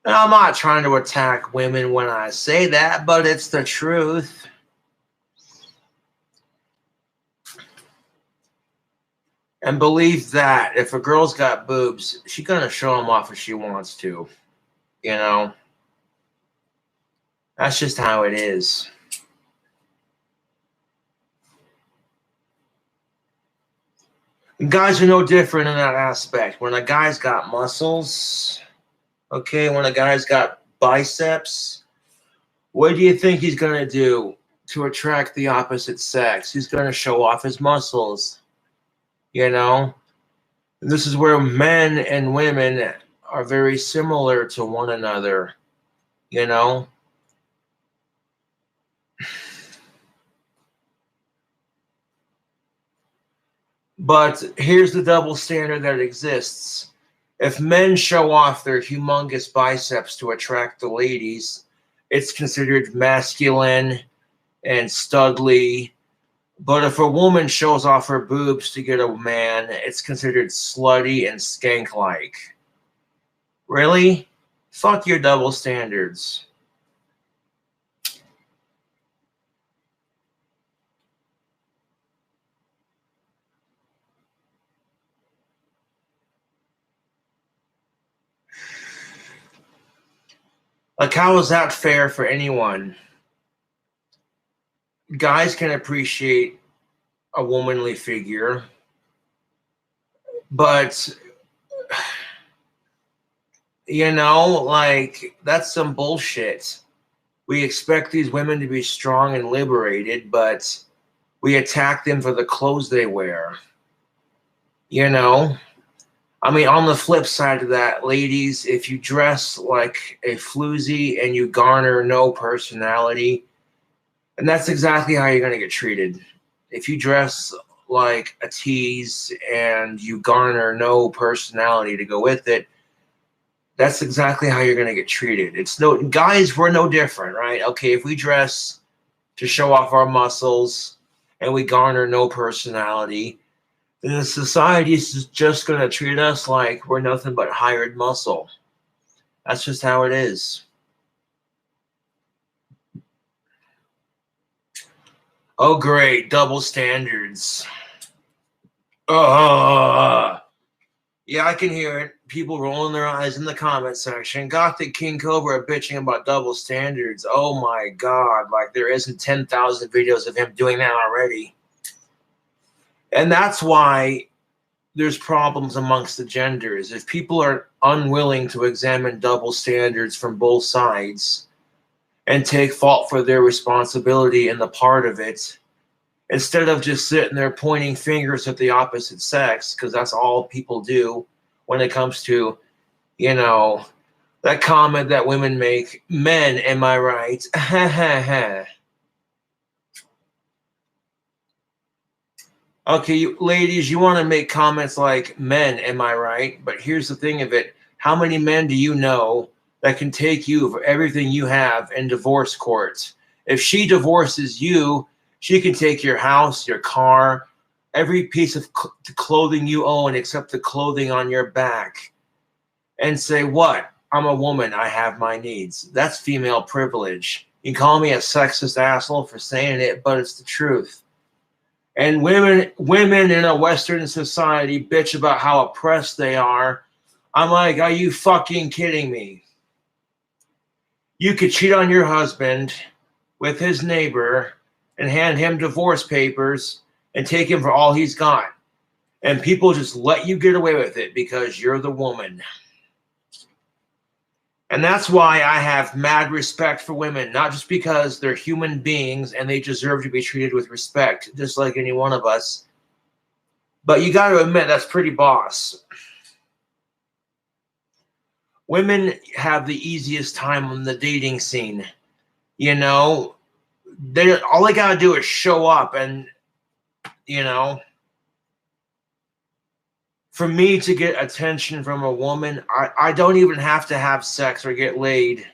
I'm not trying to attack women when I say that, but it's the truth. And believe that if a girl's got boobs, she's going to show them off if she wants to. You know? That's just how it is. And guys are no different in that aspect. When a guy's got muscles, okay, when a guy's got biceps, what do you think he's going to do to attract the opposite sex? He's going to show off his muscles, you know? And this is where men and women are very similar to one another, you know? But here's the double standard that exists. If men show off their humongous biceps to attract the ladies, it's considered masculine and studly. But if a woman shows off her boobs to get a man, it's considered slutty and skank-like. Really? Fuck your double standards. Like, how is that fair for anyone? Guys can appreciate a womanly figure, but, you know, like, that's some bullshit. We expect these women to be strong and liberated, but we attack them for the clothes they wear. You know? I mean, on the flip side of that, ladies, if you dress like a floozy and you garner no personality, and that's exactly how you're going to get treated. If you dress like a tease and you garner no personality to go with it, that's exactly how you're going to get treated. It's no, guys, we're no different, right? Okay, if we dress to show off our muscles and we garner no personality, then the society is just going to treat us like we're nothing but hired muscle. That's just how it is. Oh, great. Double standards. Yeah, I can hear it. People rolling their eyes in the comment section. Gothic King Cobra bitching about double standards. Oh my God. Like there isn't 10,000 videos of him doing that already. And that's why there's problems amongst the genders. If people are unwilling to examine double standards from both sides and take fault for their responsibility in the part of it, instead of just sitting there pointing fingers at the opposite sex, because that's all people do when it comes to, you know, that comment that women make, men, am I right? Ha ha ha. Okay, ladies, you want to make comments like, men, am I right? But here's the thing of it. How many men do you know that can take you for everything you have in divorce courts? If she divorces you, she can take your house, your car, every piece of clothing you own except the clothing on your back, and say, what? I'm a woman. I have my needs. That's female privilege. You can call me a sexist asshole for saying it, but it's the truth. And women in a Western society bitch about how oppressed they are. I'm like, are you fucking kidding me? You could cheat on your husband with his neighbor and hand him divorce papers and take him for all he's got. And people just let you get away with it because you're the woman. And that's why I have mad respect for women, not just because they're human beings and they deserve to be treated with respect, just like any one of us. But you got to admit, that's pretty boss. Women have the easiest time on the dating scene. You know, all they got to do is show up and, you know, for me to get attention from a woman, I don't even have to have sex or get laid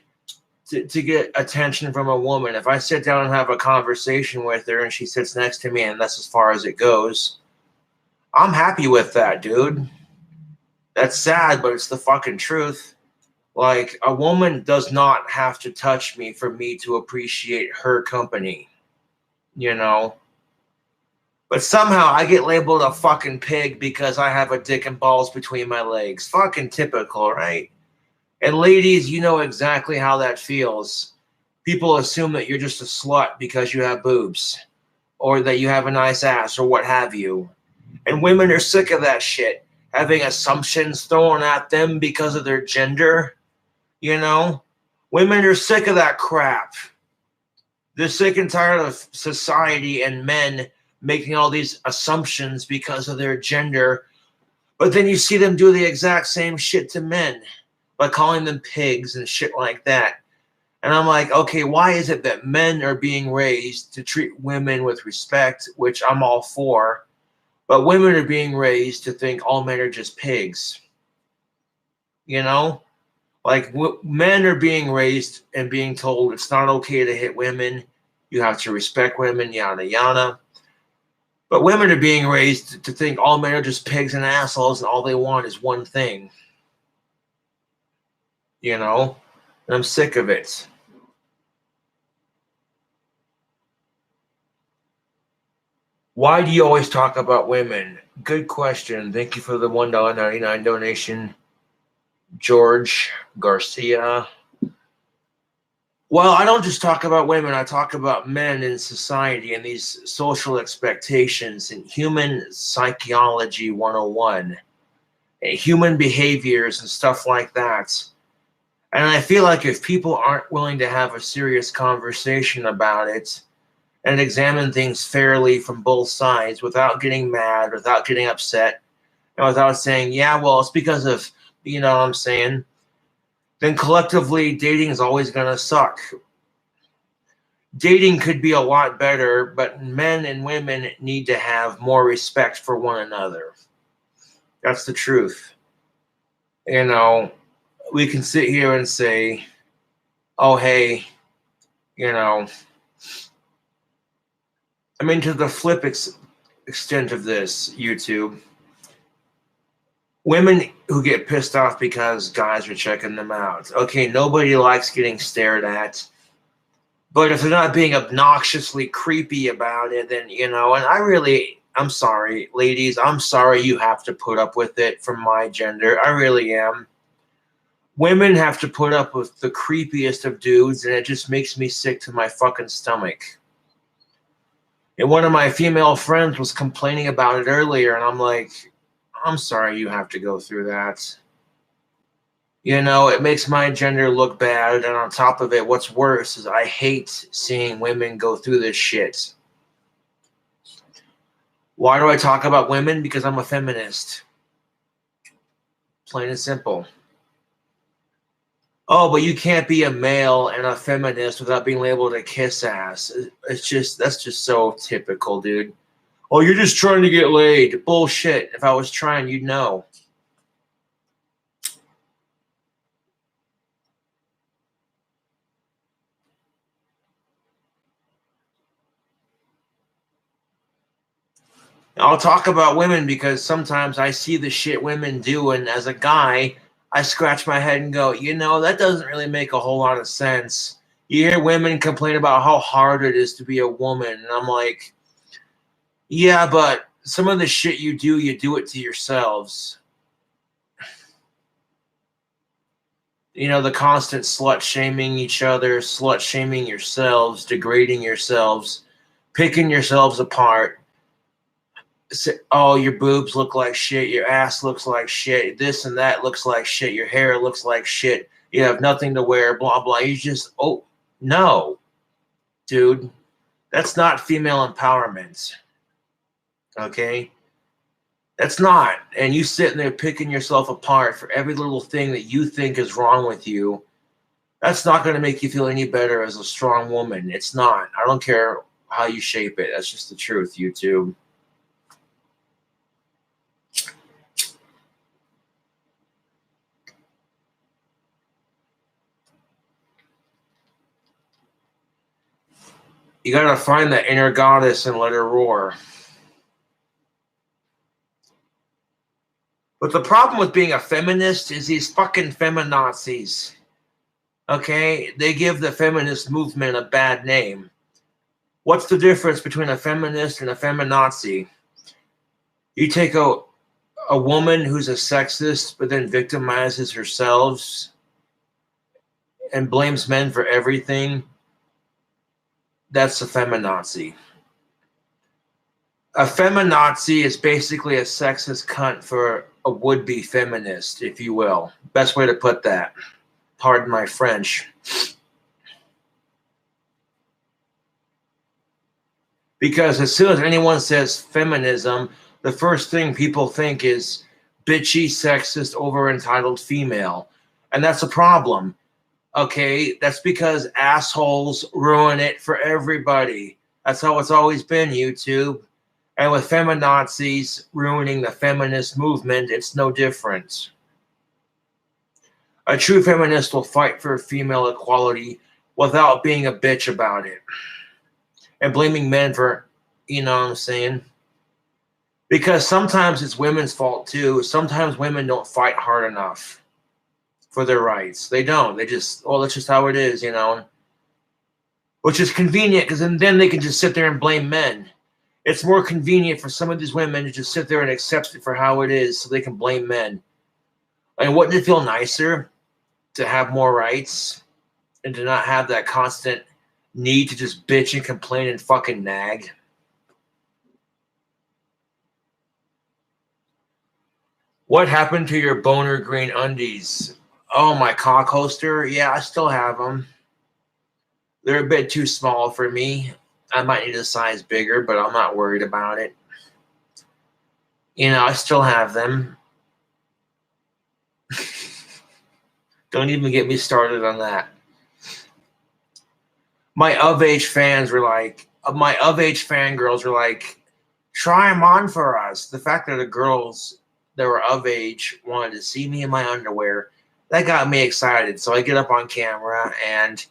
to get attention from a woman. If I sit down and have a conversation with her and she sits next to me and that's as far as it goes, I'm happy with that, dude. That's sad, but it's the fucking truth. Like, a woman does not have to touch me for me to appreciate her company, you know? But somehow I get labeled a fucking pig because I have a dick and balls between my legs. Fucking typical, right? And ladies, you know exactly how that feels. People assume that you're just a slut because you have boobs, or that you have a nice ass, or what have you. And women are sick of that shit, having assumptions thrown at them because of their gender, you know? Women are sick of that crap. They're sick and tired of society and men making all these assumptions because of their gender. But then you see them do the exact same shit to men by calling them pigs and shit like that. And I'm like, okay, why is it that men are being raised to treat women with respect, which I'm all for, but women are being raised to think all men are just pigs? You know? Like, men are being raised and being told it's not okay to hit women. You have to respect women, yada, yada. But women are being raised to think all men are just pigs and assholes and all they want is one thing. You know? And I'm sick of it. Why do you always talk about women? Good question. Thank you for the $1.99 donation, George Garcia. Well, I don't just talk about women. I talk about men in society and these social expectations and human psychology 101, and human behaviors and stuff like that. And I feel like if people aren't willing to have a serious conversation about it and examine things fairly from both sides without getting mad, without getting upset, and without saying, yeah, well, it's because of, you know what I'm saying, then collectively dating is always going to suck. Dating could be a lot better, but men and women need to have more respect for one another. That's the truth. You know, we can sit here and say, oh, hey, you know, I mean, to the flip extent of this, YouTube, women who get pissed off because guys are checking them out. Okay, nobody likes getting stared at. But if they're not being obnoxiously creepy about it, then, you know, and I'm sorry, ladies, I'm sorry you have to put up with it from my gender. I really am. Women have to put up with the creepiest of dudes, and it just makes me sick to my fucking stomach. And one of my female friends was complaining about it earlier, and I'm like, I'm sorry you have to go through that. You know, it makes my gender look bad, and on top of it, what's worse is I hate seeing women go through this shit. Why do I talk about women? Because I'm a feminist. Plain and simple. Oh, but you can't be a male and a feminist without being able to kiss ass. That's just so typical, dude. Oh, you're just trying to get laid. Bullshit. If I was trying, you'd know. I'll talk about women because sometimes I see the shit women do, and as a guy, I scratch my head and go, you know, that doesn't really make a whole lot of sense. You hear women complain about how hard it is to be a woman, and I'm like, yeah, but some of the shit you do it to yourselves. You know, the constant slut-shaming each other, slut-shaming yourselves, degrading yourselves, picking yourselves apart. Oh, your boobs look like shit, your ass looks like shit, this and that looks like shit, your hair looks like shit, you have nothing to wear, blah, blah. You just, oh, no, dude. That's not female empowerment. Okay? That's not. And you sitting there picking yourself apart for every little thing that you think is wrong with you. That's not going to make you feel any better as a strong woman. It's not. I don't care how you shape it. That's just the truth, YouTube. You got to find that inner goddess and let her roar. But the problem with being a feminist is these fucking feminazis. Okay? They give the feminist movement a bad name. What's the difference between a feminist and a feminazi? You take a woman who's a sexist but then victimizes herself and blames men for everything. That's a feminazi. A feminazi is basically a sexist cunt for a would-be feminist, if you will. Best way to put that. Pardon my French. Because as soon as anyone says feminism, the first thing people think is bitchy, sexist, over-entitled female. And that's a problem. Okay? That's because assholes ruin it for everybody. That's how it's always been, YouTube. And with feminazis ruining the feminist movement, it's no different. A true feminist will fight for female equality without being a bitch about it. And blaming men for, you know what I'm saying? Because sometimes it's women's fault too. Sometimes women don't fight hard enough for their rights. They don't. They just, well, that's just how it is, you know? Which is convenient because then they can just sit there and blame men. It's more convenient for some of these women to just sit there and accept it for how it is so they can blame men. And wouldn't it feel nicer to have more rights and to not have that constant need to just bitch and complain and fucking nag? What happened to your boner green undies? Oh, my cock holster. Yeah, I still have them. They're a bit too small for me. I might need a size bigger, but I'm not worried about it. You know, I still have them. Don't even get me started on that. My of-age fans were like, my of-age fangirls were like, try them on for us. The fact that the girls that were of age wanted to see me in my underwear, that got me excited. So I get up on camera and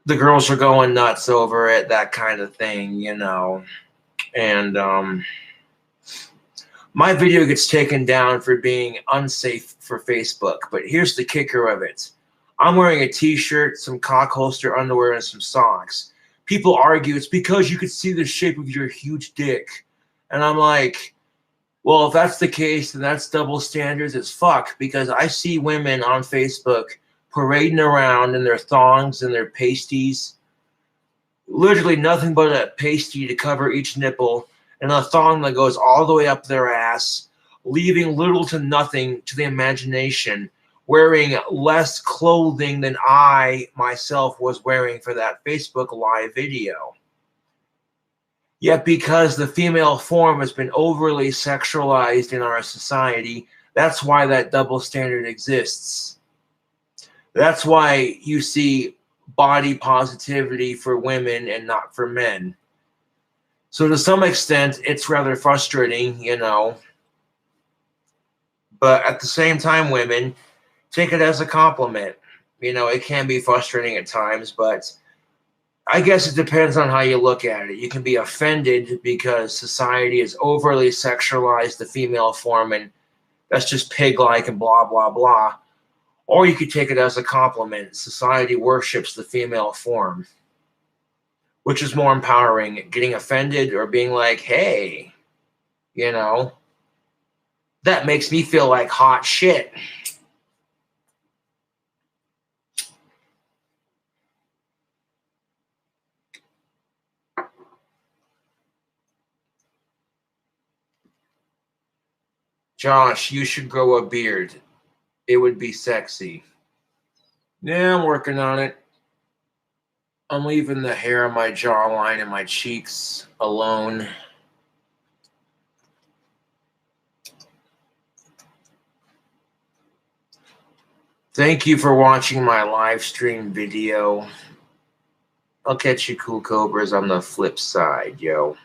the girls are going nuts over it, that kind of thing, you know. And my video gets taken down for being unsafe for Facebook. But here's the kicker of it. I'm wearing a t-shirt, some cock holster underwear, and some socks. People argue it's because you could see the shape of your huge dick. And I'm like, well, if that's the case, then that's double standards as fuck, because I see women on Facebook parading around in their thongs and their pasties. Literally nothing but a pasty to cover each nipple and a thong that goes all the way up their ass, leaving little to nothing to the imagination, wearing less clothing than I myself was wearing for that Facebook Live video. Yet because the female form has been overly sexualized in our society, that's why that double standard exists. That's why you see body positivity for women and not for men. So to some extent, it's rather frustrating, you know. But at the same time, women, take it as a compliment. You know, it can be frustrating at times, but I guess it depends on how you look at it. You can be offended because society has overly sexualized the female form and that's just pig-like and blah, blah, blah. Or you could take it as a compliment. Society worships the female form. Which is more empowering, getting offended or being like, hey, you know, that makes me feel like hot shit. Josh, you should grow a beard. It would be sexy. Yeah, I'm working on it. I'm leaving the hair on my jawline and my cheeks alone. Thank you for watching my live stream video. I'll catch you cool cobras on the flip side, yo.